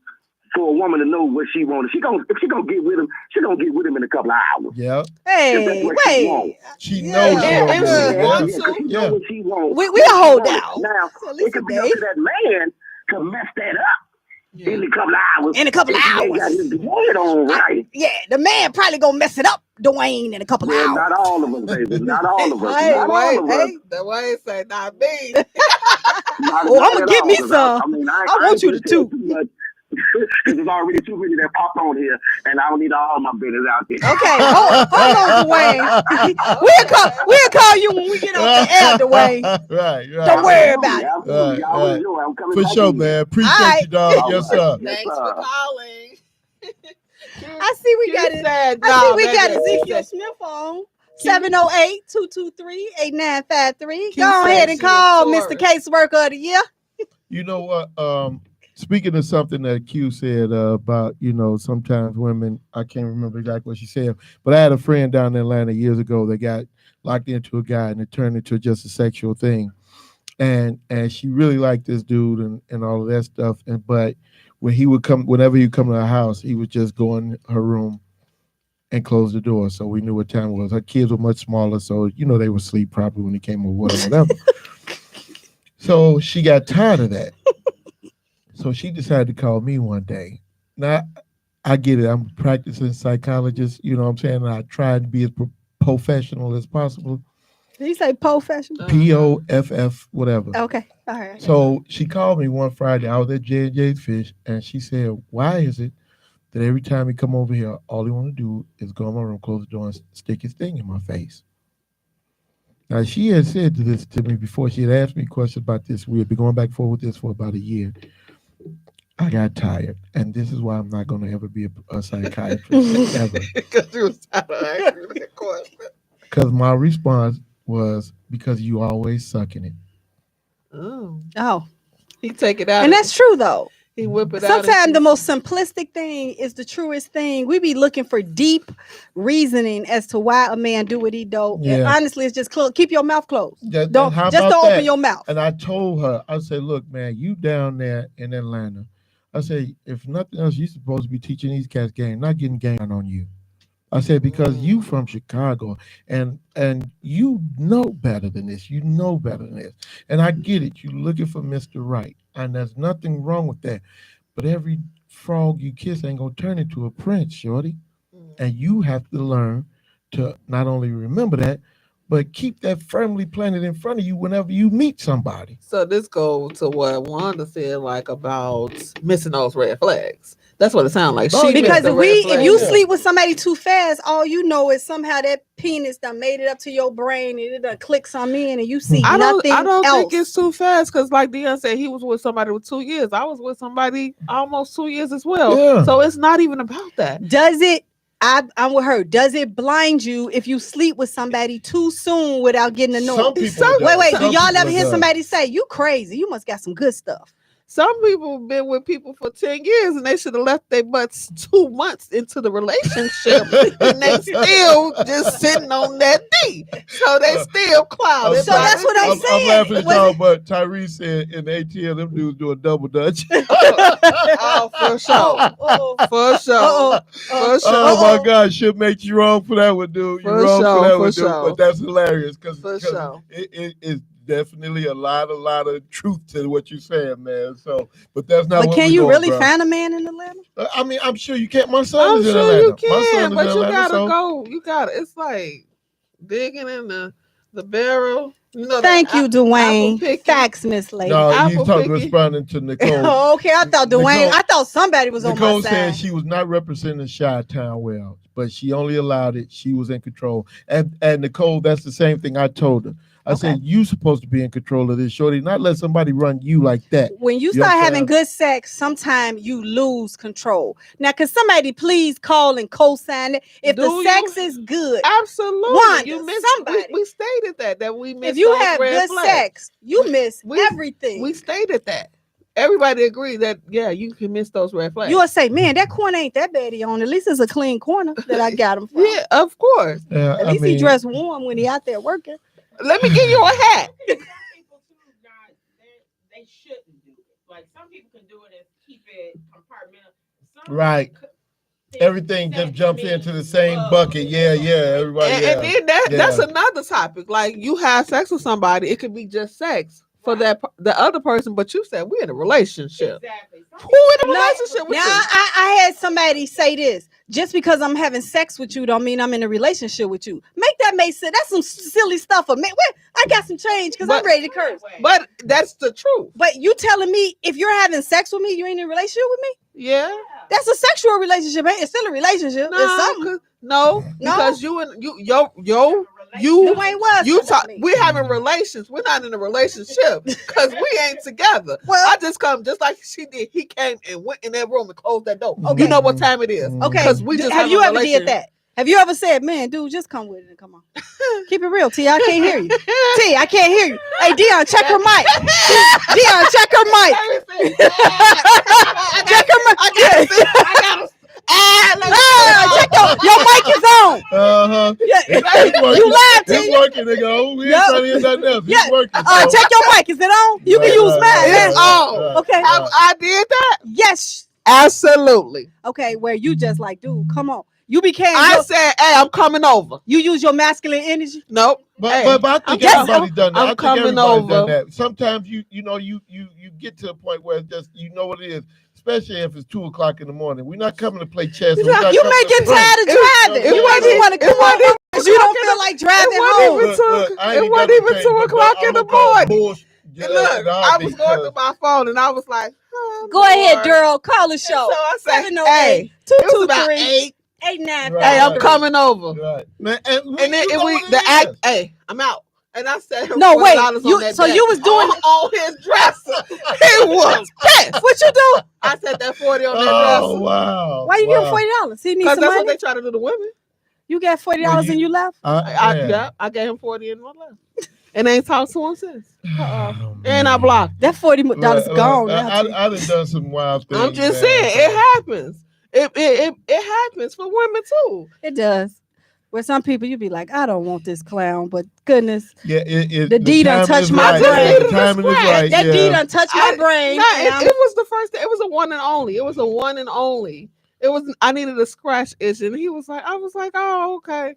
for a woman to know what she wants. If she gonna get with him, she gonna get with him in a couple of hours. Yeah. Hey, wait. She knows she Yeah, don't yeah, know. yeah. Because she Yeah. know what she wants. We can hold down. Now, At least it could a be up day. to that man to mess that up in a couple of hours. In a couple of If he ain't got hours. his head on right. Yeah, the man probably gonna mess it up, Dwayne, in a couple of Well, hours. not all of us, baby. Not all of us. Hey, Not all of us. Hey, the way say not me. Not Oh, I'ma at get all, me 'cause some. I mean, I want ain't you gonna to tell toot. too much. Because there's already too many that pop on here, and I don't need all my business out there. Okay, hold on, Dwayne. We'll call you when we get off the air, Dwayne. Right, right. Don't worry about it. Absolutely. Right, I always right. do. I'm coming For back sure, in. man. Appreciate All right. you, dog. All Yes, right. sir. Yes, Thanks sir. for calling. I see we got it. Said, I see we baby. got She Ezekiel said- Smith on 708-223-8953. Q Go said ahead and she a call Taurus. Mr. Caseworker of the Year. You know what? Speaking of something that Q said about, sometimes women, I can't remember exactly what she said, but I had a friend down in Atlanta years ago that got locked into a guy and it turned into just a sexual thing. And she really liked this dude and all of that stuff. But when whenever he would come to her house, he would just go in her room and close the door. So we knew what time it was. Her kids were much smaller, so they would sleep probably when he came over, whatever. So she got tired of that. So she decided to call me one day. Now, I get it. I'm a practicing psychologist, you know what I'm saying? And I try to be as professional as possible. Did you say professional? POFF, whatever. Okay. All right. So she called me one Friday. I was at J&J's Fish, and she said, why is it that every time he come over here, all he want to do is go in my room, close the door, and stick his thing in my face? Now, she had said this to me before. She had asked me questions about this. We had been going back and forth with this for about a year. I got tired, and this is why I'm not going to ever be a psychiatrist, ever. Because you was tired of asking that question. Because my response was, because you always sucking it. Oh. He take it out. And that's true, though. He whip it out. Sometimes the most simplistic thing is the truest thing. We be looking for deep reasoning as to why a man do what he do. Yeah. And honestly, it's just keep your mouth closed. How Don't about open that? your mouth. And I told her, I said, look, man, you down there in Atlanta. I said, if nothing else, you're supposed to be teaching these cats game, not getting game on you. I said, because you from Chicago and you know better than this. You know better than this. And I get it. You're looking for Mr. Right. And there's nothing wrong with that. But every frog you kiss ain't going to turn into a prince, shorty. And you have to learn to not only remember that, but keep that firmly planted in front of you whenever you meet somebody. So this goes to what Wanda said, like about missing those red flags. That's what it sounds like. Oh, Because if flags. you sleep with somebody too fast, all you know is somehow that penis done made it up to your brain and it done clicks on me, and you see nothing I don't else. think it's too fast, because like Dion said, he was with somebody with 2 years. I was with somebody almost 2 years as well. Yeah. So it's not even about that. Does it? I'm with her. Does it blind you if you sleep with somebody too soon without getting to know? Some them? people do. Wait. Do Some y'all people ever hear do. somebody say, "You crazy? You must got some good stuff"? Some people have been with people for 10 years and they should have left their butts 2 months into the relationship and they still just sitting on that D. So they still clouded. So that's what I'm saying. I'm laughing at Was y'all, it- but Tyrese said in the ATL, them dudes do a double dutch. Oh, for sure. For sure. For sure. Oh my God, shit makes you wrong for that one, dude. You For wrong sure, for that for one, dude. sure. But that's hilarious because For sure. it is definitely a lot of truth to what you're saying, man. So, but that's not. But what can we you doing, really bro. find a man in Atlanta? I mean, I'm sure you can't. My son I'm is in sure Atlanta. you My son can, is but in you Atlanta, gotta so. go. You gotta. It's like digging in the barrel. You know. Thank that you, Dwayne. apple picking. Facts, Miss Lady. No, he's Apple talking picking. responding to Nicole. Oh, okay, I thought Dwayne. Nicole- I thought somebody was on Nicole my said side. she was not representing Chi-Town well, but she only allowed it. She was in control. And Nicole, that's the same thing I told her. I said, you supposed to be in control of this, shorty, not let somebody run you like that. When you You start having understand? good sex, sometimes you lose control. Now, can somebody please call and co-sign it? If Do the you? sex is good, Absolutely. Wanda, You missed somebody. We stated that we missed. if you those have red good flags. sex, you miss we- everything. We stated that. Everybody agreed that you can miss those red flags. You will say, man, that corner ain't that bad on. At least it's a clean corner that I got him from. Yeah, of course. Yeah, At least he dressed warm when he out there working. Let me give you a hat. Some people too, they shouldn't do it. Like some people can do it and keep it compartmentalized. Some Right. Everything just jumps into the same bucket. Yeah, everybody. And then that's another topic. Like you have sex with somebody, it could be just sex for the other person, but you said we're in a relationship. Exactly. Who in a relationship with Now, you? I had somebody say this. Just because I'm having sex with you don't mean I'm in a relationship with you. Make that make sense. That's some silly stuff. I got some change because I'm But- ready to curse. But that's the truth. But you telling me if you're having sex with me, you ain't in a relationship with me? Yeah. That's a sexual relationship. It's still a relationship. It's something. No, because you Dwayne was you telling talk. me. We having relations. We're not in a relationship because we ain't together. Well- I just come just like she did. He came and went in that room and closed that door. Okay. You know what time it is. Okay. Because we just have have you a ever did relationship. that? Have you ever said, man, dude, just come with it and come on. Keep it real, T. I can't hear you. T, I can't hear you. Hey, Dion, check her mic. Dion, check her mic. Check her mic. Check your mic is on. Yeah. You lied, It's T. working, nigga. We ain't Yep. trying to hear nothing else. Yeah. It's working. so. Check your mic. Is it on? You can use mine. It's on. Okay. I did that. Yes. Absolutely. Okay, where you just like, dude, come on. You became. I said, hey, I'm coming over. You use your masculine energy. Nope. But, Hey, but I think I'm everybody's done that. I'm I think coming everybody's done over. that. Sometimes you get to a point where it's just you know what it is, especially if it's 2:00 in the morning. We're not coming to play chess. We're not You coming may to get sprint. tired of driving. it You wasn't- might want to it come wasn't on even because you don't feel like driving It wasn't home. even it wasn't even 2 o'clock in the morning. And look, I was going through my phone and I was like, oh, Go ahead, Lord. girl. Call the And show. so I said, 708 hey, it was about 223 8. 89. Right. Hey, I'm coming over. Right. Man, and And then you know we what it the act. is. Hey, I'm out. And I said, No, wait. $40 You on that so back. you was doing on his dresser. He was pissed. what you do? I said that 40 on that Oh dresser. wow! Why you give him wow. $40? He needs Because some that's money. what they try to do to women. You got $40 Well, and you left. I gave him 40 and one left. And ain't talked to him since. Oh, And I man. blocked. That $40 gone now. I T. done done some wild things. I'm just man. saying, it happens. It happens for women too. It does. Where some people you be like, I don't want this clown, but goodness, Yeah, The D done timing touched is my right. brain. Yeah, the timing is right. that yeah. D done touched my brain. No, and I'm- it was the first. It was a one and only. It was a one and only. It was. I needed a scratch itch, and he was like, I was like, oh, okay.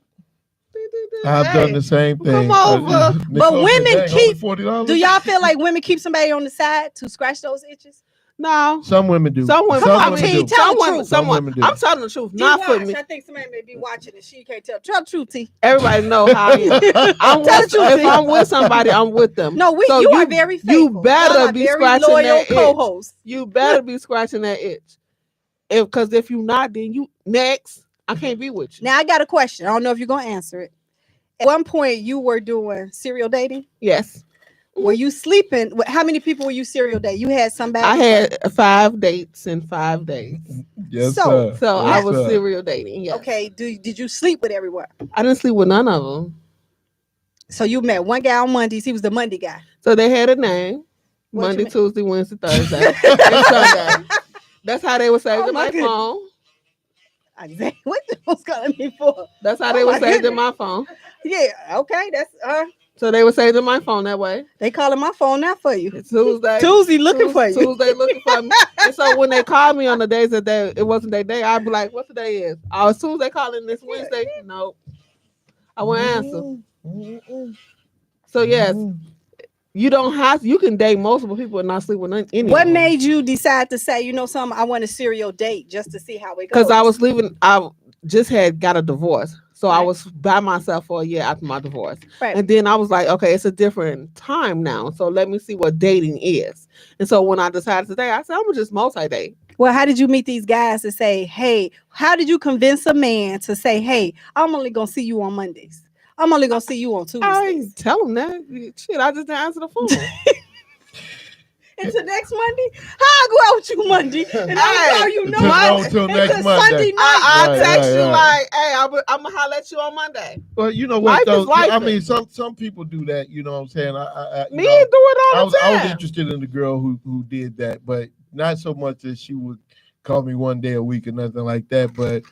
I've done the same thing. Come over. But women keep- $40. Do y'all feel like women keep somebody on the side to scratch those itches? No. Some women do. Some women. Come on, women T, do. tell the truth. Some women do. I'm telling the truth. T, Not for watch. me. I think somebody may be watching and she can't tell. Tell the truth, T. Everybody know how I am. Tell the truth, If I'm with somebody, I'm with them. No, So you are very faithful. You better Y'all are be very scratching loyal that co-host. itch. You better be scratching that itch. Because if you not, then you next. I can't be with you. Now I got a question. I don't know if you're gonna answer it. At one point, you were doing serial dating. Yes. Were you sleeping? How many people were you serial dating? You had somebody. I had 5 dates in 5 days. Yes, So sir. So Yes, I was sir. serial dating. Yes. Okay. Did you sleep with everyone? I didn't sleep with none of them. So you met one guy on Mondays. He was the Monday guy. So they had a name. What you Monday, mean? Tuesday, Wednesday, Thursday, and Sunday. That's how they were saved Oh, in my my goodness. phone. Exactly. What the was calling me for? That's how Oh, they were my saved in goodness. my phone. Yeah. Okay. That's So they were saved in my phone that way. They calling my phone now for you. Tuesday. Tuesday looking for you. Tuesday looking for me. And so when they called me on the days that it wasn't their day, I'd be like, what today is? Oh, as soon as they calling this Wednesday, no. I won't answer. So yes, you don't have to, you can date multiple people and not sleep with anyone. What made you decide to say, you know something, I want a serial date just to see how it goes? Because I was leaving, I just got a divorce. So I Right. was by myself for a year after my divorce. Right. And then I was like, okay, it's a different time now. So let me see what dating is. And so when I decided today, I said, I'm going to just multi-date. Well, how did you meet these guys to say, hey, how did you convince a man to say, hey, I'm only going to see you on Mondays. I'm only going to see you on Tuesdays. I ain't tell him that. Shit, I just didn't answer the phone. Until next Monday? How I go out with you Monday? And I'll call you Until Monday. till next Until Monday. Sunday night. I Right, text you right. like, hey, I'm going to holler at you on Monday. Well, you know what Life though? is life. I mean, some people do that. You know what I'm saying? I Me you do know, it all the I was time. interested in the girl who did that, but not so much that she would call me one day a week or nothing like that. But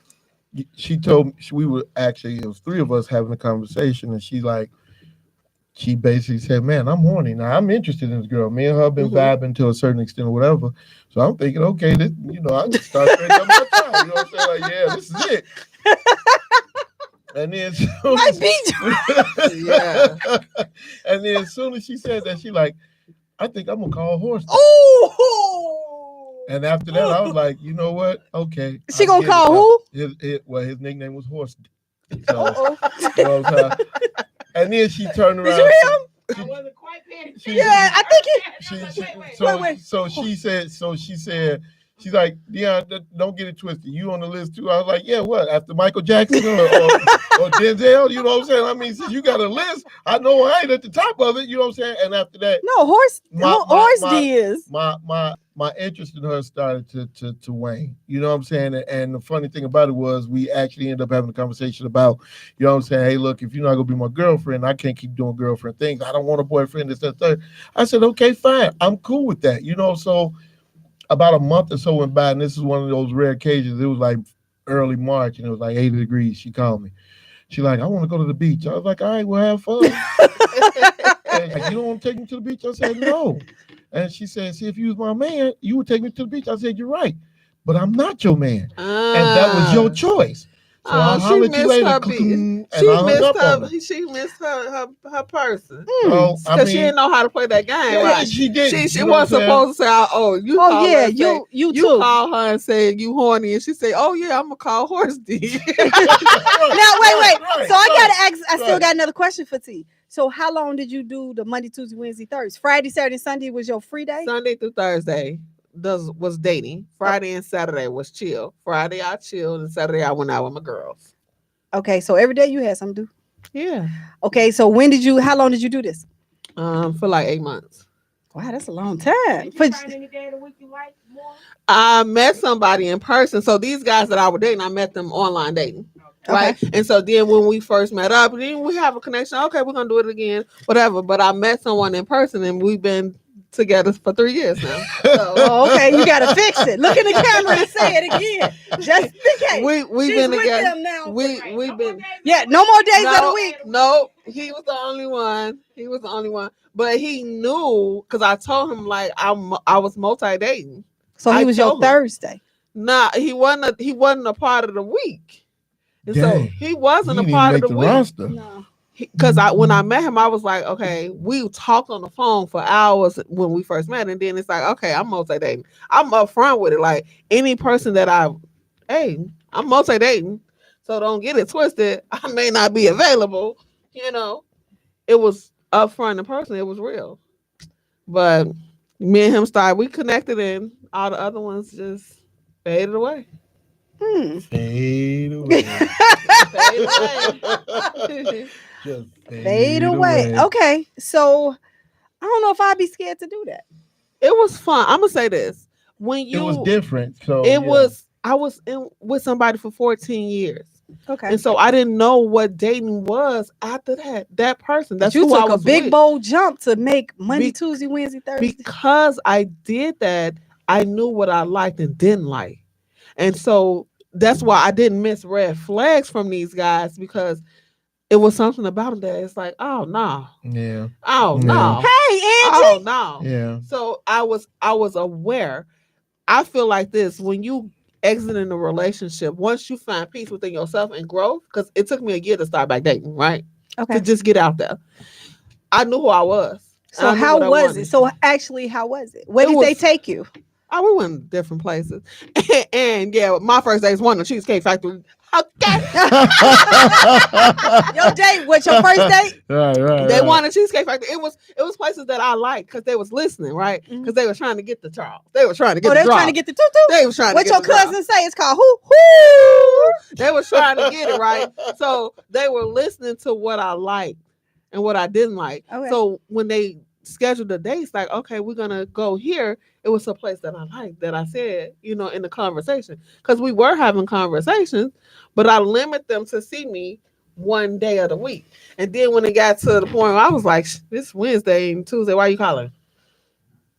she told me we were actually, it was 3 of us having a conversation, and she basically said, "Man, I'm horny now. I'm interested in this girl. Me and her been vibing to a certain extent or whatever. So I'm thinking, okay, this, you know, I just start spending up my time. You know what I'm saying? Like, yeah, this is it." And then, Might be. Yeah. and then as soon as she said that, she like, I think I'm gonna call horse. Oh. And after that, I was like, you know what? Okay. She I gonna get call it. who? Well, his nickname was Horse. So, Uh-oh. you know what I'm saying? And then she turned around. Did you hear him? I wasn't quite paying She- Yeah, I think she said, she's like, yeah, don't get it twisted. You on the list too? I was like, yeah, what? After Michael Jackson or Denzel? You know what I'm saying? I mean, since you got a list, I know I ain't at the top of it. You know what I'm saying? And after that, No, horse is. my interest in her started to wane. You know what I'm saying? And the funny thing about it was we actually ended up having a conversation about, you know what I'm saying? Hey, look, if you're not gonna be my girlfriend, I can't keep doing girlfriend things. I don't want a boyfriend, this, that, third. I said, okay, fine. I'm cool with that. You know, so about a month or so went by, and this is one of those rare occasions. It was like early March, and it was like 80 degrees. She called me. She like, I want to go to the beach. I was like, all right, we'll have fun. And like, you don't want to take me to the beach? I said, no. And she said, see, if you was my man, you would take me to the beach. I said, you're right, but I'm not your man. And that was your choice. So I'll holler at you later. And I hung up on her. She missed her person. So, I Because she mean, didn't know how to play that game, yeah, right? she did. She wasn't supposed to say, oh, you call her and say, you you too. call her and say you horny, and she say, oh yeah, I'm gonna call Horse D. Now wait. So I gotta ask. I still got another question for T. So how long did you do the Monday, Tuesday, Wednesday, Thursday? Friday, Saturday, Sunday was your free day? Sunday through Thursday was dating. Friday and Saturday was chill. Friday I chilled, and Saturday I went out with my girls. Okay, so every day you had something to do. Yeah. Okay, so how long did you do this? For like 8 months. Wow, that's a long time. Did you find any day of the week you like more? I met somebody in person. So these guys that I was dating, I met them online dating. Right. Okay. And so then when we first met up, then we have a connection. Okay, we're gonna do it again, whatever. But I met someone in person and we've been together for 3 years now. So, Oh, okay, you gotta fix it. Look in the camera and say it again. Just in case. we've She's been with together. them now. We've been No more days of the week. No, he was the only one. But he knew because I told him like I was multi-dating. So he I was your told him. Thursday. Nah, he wasn't a part of the week. And so Dang. he wasn't He a didn't part of make the the week. roster. No. because when I met him, I was like, okay, we talked on the phone for hours when we first met, and then it's like, okay, I'm multi-dating. I'm upfront with it. Like any person that I'm multi-dating, so don't get it twisted. I may not be available. You know, it was upfront in person. It was real. But me and him we connected, and all the other ones just faded away. Fade away. Fade away. Just Fade away. Okay, so I don't know if I'd be scared to do that. It was fun. I'm gonna say this: it was different. So was. I was with somebody for 14 years. Okay, and so I didn't know what dating was after that person. That's you who took I was a big with. bold jump to make Monday, Tuesday, Wednesday, Thursday. Because I did that, I knew what I liked and didn't like, and so that's why I didn't miss red flags from these guys, because it was something about them that it's like, oh no, yeah, oh no, hey oh Angie, no, yeah. So I was aware. I feel like this: when you exit in a relationship, once you find peace within yourself and growth, because it took me a year to start back dating, right? Okay, to just get out there. I knew who I was. So how was it? So actually, how was it? Where did they take you? We went different places. And yeah, my first day was one of the Cheesecake Factory. Okay. Your date? What's your first date? Right. They wanted Cheesecake Factory. It was places that I liked because they was listening, right? Because they were trying to get the Charles. They were trying to get the they were trying to get the tutu? They were trying what to get your cousin say? It's called who? They were trying to get it, right? So they were listening to what I liked and what I didn't like. Okay. So when they scheduled the dates, like, okay, we're gonna go here. It was a place that I liked, that I said, in the conversation, because we were having conversations, but I limit them to see me one day of the week. And then when it got to the point where I was like, this Wednesday and Tuesday, why are you calling?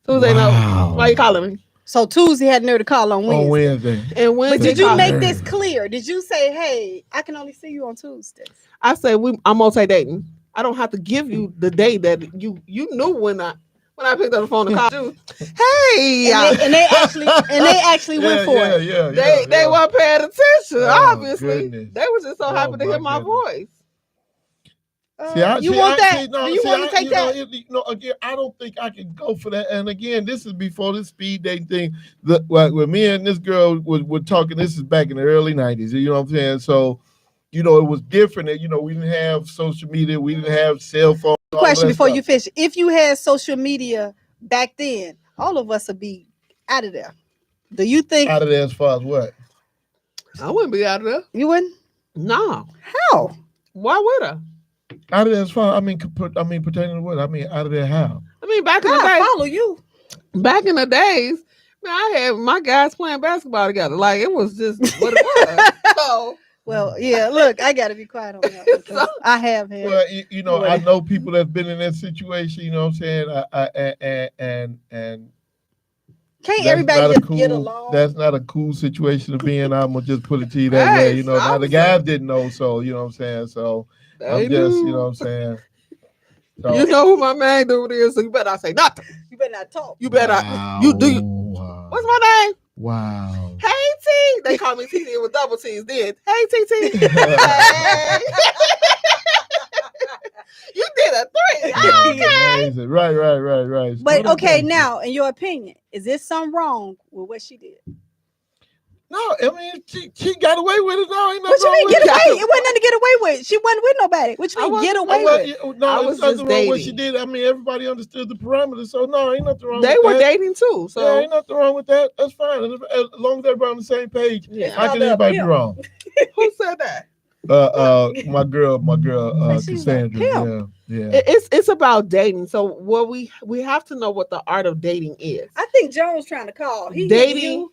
Tuesday, no, why are you calling me? So Tuesday had nerve to call on Wednesday. On Wednesday. And Wednesday, but did you make this clear? Did you say, hey, I can only see you on Tuesdays? I said, I'm multi-dating. I don't have to give you the day that you knew when I picked up the phone to call you. Hey, and they actually went for it. Yeah. They weren't paying attention. Obviously, goodness. They were just so happy to hear my voice. You want that? No, do you want to take that? Again, I don't think I can go for that. And again, this is before this speed dating thing. When me and this girl were talking, this is back in the early 90s. You know what I'm saying? So, it was different. We didn't have social media. We didn't have cell phones. Question before you finish. If you had social media back then, all of us would be out of there. Do you think? Out of there as far as what? I wouldn't be out of there. You wouldn't? No. How? Why would I? Out of there as far, pertaining to what? Out of there how? Back in the days. Follow you. Back in the days, man, I had my guys playing basketball together. Like, it was just what it was. So. Well, yeah, look, I got to be quiet on that. So, I have had. Well, I know people that's been in that situation, you know what I'm saying? And can't everybody just get along? That's not a cool situation to be in. I'm going to just put it to you that way. Now the guys didn't know, so, you know what I'm saying? So, I'm just, you know what I'm saying? So, you know who my man dude is, so you better not say nothing. You better not talk. You better wow. What's my name? Wow. Hey T. They call me TT with double T's then. Hey TT. Hey. You did a 3. Okay. Amazing. Right. But okay, now, in your opinion, is there something wrong with what she did? No, she got away with it. No, ain't nothing what you wrong mean with get it. away? It wasn't nothing to get away with. She wasn't with nobody. What you mean get away with? No, I there's was nothing just wrong dating. with what she did. Everybody understood the parameters, so no, ain't nothing wrong with They that. were dating too, so yeah, ain't nothing wrong with that. That's fine. As long as everybody on the same page, how can anybody be wrong? Who said that? My girl, Cassandra. Yeah. It's about dating. So what we have to know what the art of dating is. I think John was trying to call. Dating.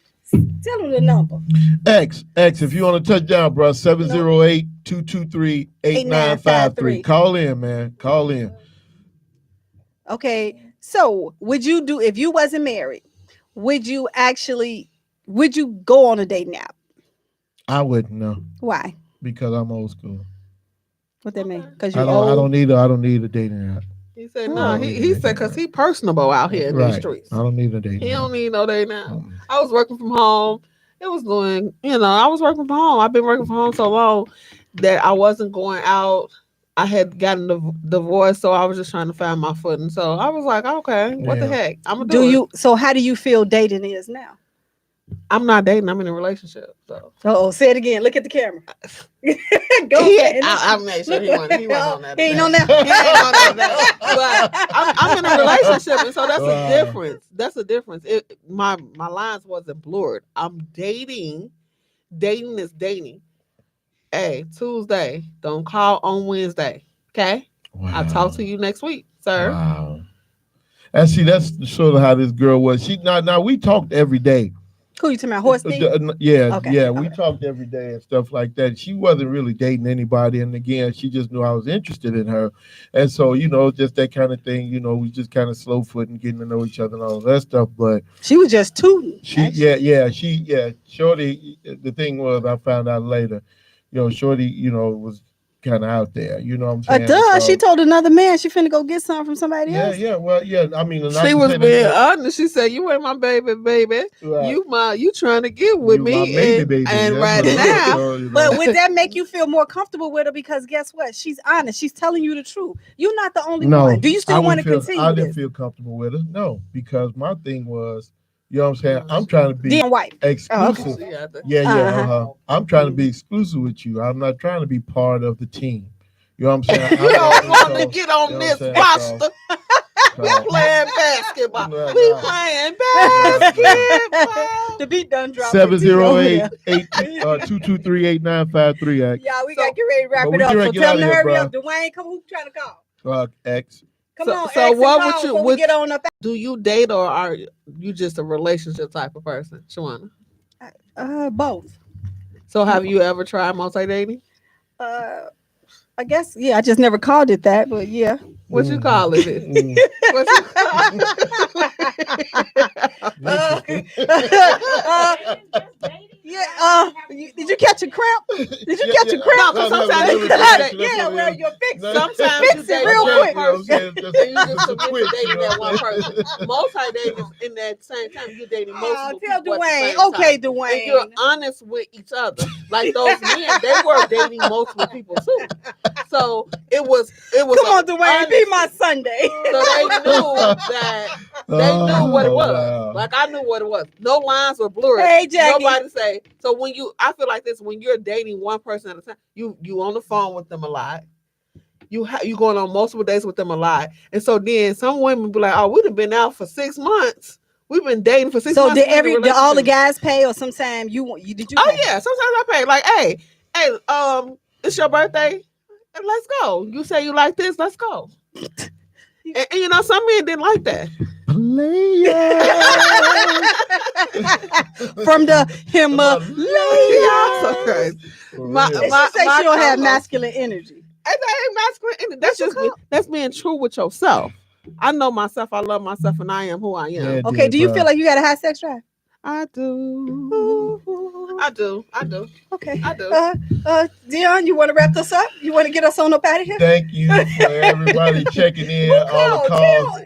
Tell him the number. X, if you want to touch down, bro, 708-223-8953. Call in, man. Call in. Okay. So would you do, if you wasn't married, would you go on a dating app? I wouldn't know. Why? Because I'm old school. What that mean? Because you I don't need a dating app. He said no. He said because he personable out here in these streets. I don't need a dating app. He don't need no dating app. I was working from home. It was doing, I was working from home. I've been working from home so long that I wasn't going out I had gotten divorced, so I was just trying to find my footing. So I was like, okay, what the heck? I'm gonna do it. So how do you feel dating is now? I'm not dating. I'm in a relationship. So. Say it again. Look at the camera. Go ahead. I made sure he wasn't on that. He ain't on that. He ain't on that. But I'm in a relationship, and so that's a difference. That's a difference. My lines wasn't blurred. I'm dating. Dating is dating. Hey, Tuesday. Don't call on Wednesday. Okay. Wow. I'll talk to you next week, sir. Wow. And see, that's sort of how this girl was. She now we talked every day. Who you talking about? Horse D? Yeah, okay. Yeah. We talked every day and stuff like that. She wasn't really dating anybody, and again, she just knew I was interested in her, and so just that kind of thing. We just kind of slow foot and getting to know each other and all that stuff. But she was just tooting. Shorty. The thing was, I found out later. Shorty, was kind of out there. You know what I'm saying? So, she told another man she finna go get something from somebody else. Yeah. Well, yeah. I mean, she was being honest. She said, "You ain't my baby. Right. You trying to get with me, baby. And right now." But would that make you feel more comfortable with her? Because guess what? She's honest. She's telling you the truth. You're not the only one. Do you still want to continue? I didn't feel comfortable with her. No, because my thing was. You know what I'm saying? I'm trying to be exclusive. Oh, okay. I'm trying to be exclusive with you. I'm not trying to be part of the team. You know what I'm saying? You don't want to get on this roster. We playing basketball. We playing basketball. The beat done dropped. 708-223-8953. Yeah, we got to get ready to wrap it up. So tell them to hurry up. Dwayne, come on, who's trying to call? X. Come on, so what would you get on up? Do you date or are you just a relationship type of person, Shawana? Both. So have you ever tried multi-dating? I guess, I just never called it that, but yeah. What you call it? What did you catch a cramp? Did you catch a cramp? No, sometimes you're fixed. Sometimes fix it real quick. You just submit to dating that one person. Multi-dating is in that same time you're dating multiple people. Tell Dwayne. Okay, Dwayne. And you're honest with each other. Like those men, they were dating multiple people too. So it was. Come on, Dwayne, be my Sunday. So they knew that they knew what it was. Wow. Like I knew what it was. No lines were blurred. Hey, Jackie. Nobody say. So I feel like this when you're dating one person at a time, you on the phone with them a lot. You going on multiple dates with them a lot, and so then some women be like, "Oh, we've been out for 6 months. We've been dating for 6 months." So did all the guys pay, or sometimes you did you? Oh yeah, sometimes I pay. Like, hey, it's your birthday. Let's go. You say you like this. Let's go. and some men didn't like that. From the Himalayas. So crazy. She don't have masculine energy. And that ain't masculine energy. That's just that's being true with yourself. I know myself. I love myself, and I am who I am. Yeah, okay. Do you feel like you got a high sex drive? I do. I do. Okay. I do. Dion, you want to wrap this up? You want to get us on up out of here? Thank you for everybody checking in. All the calls.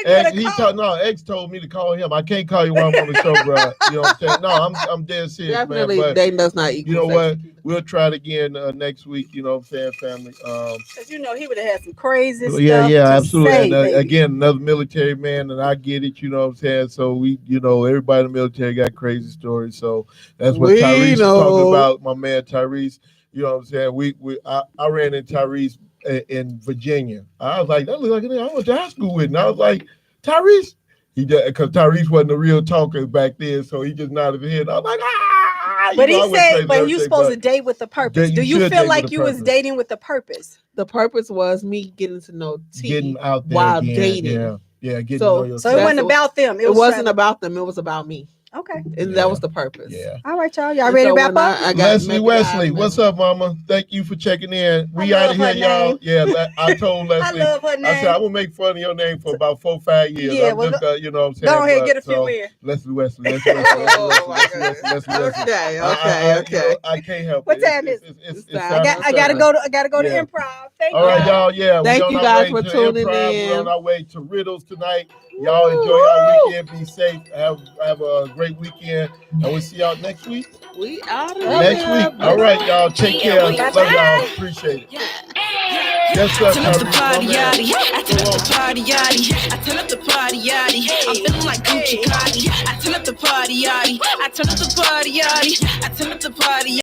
X told me to call him. I can't call you while I'm on the show, bro. You know what I'm saying? No, I'm dead serious, definitely, man. But dating does not equal. You know what? We'll try it again next week. You know what I'm saying, family? Because he would have had some crazy stuff. Yeah, absolutely. And, again, another military man, and I get it. You know what I'm saying? So everybody in the military got crazy stories. So that's what Tyrese was talking about. My man Tyrese. You know what I'm saying? I ran into Tyrese in Virginia. I was like, that looks like a nigga I went to high school with. And I was like, Tyrese? Because Tyrese wasn't a real talker back then, so he just nodded his head. I was like, But he said, but you're supposed to date with a purpose. Do you feel like you was dating with a purpose? The purpose was me getting to know T getting out there while again. dating. Yeah, getting to know yourself. So it wasn't about them. It wasn't about them. It was about me. Okay. And that was the purpose. Yeah. All right, y'all. Y'all ready to wrap up? Leslie Wesley, what's up, mama? Thank you for checking in. We out of here, y'all. Yeah, I told Leslie. I love her name. I said, I'm going to make fun of your name for about 4-5 years. Yeah, you know what I'm saying? Go ahead, get a few in. Leslie Wesley. Okay. I can't help it. What time is it? I gotta go to improv. Thank you. All right, y'all. Yeah. Thank you guys for tuning in. We're on our way to Riddles tonight. Y'all enjoy your weekend. Be safe. Have a great weekend. And we'll see y'all next week. We out of next week. All right, y'all. Take care. Love y'all. Appreciate it. Turn up the party yachty. I turn up the party yachty. I turn up the party yachty. I'm feeling like Gucci Gotti. I turn up the party yachty. I turn up the party yachty. I turn up the party.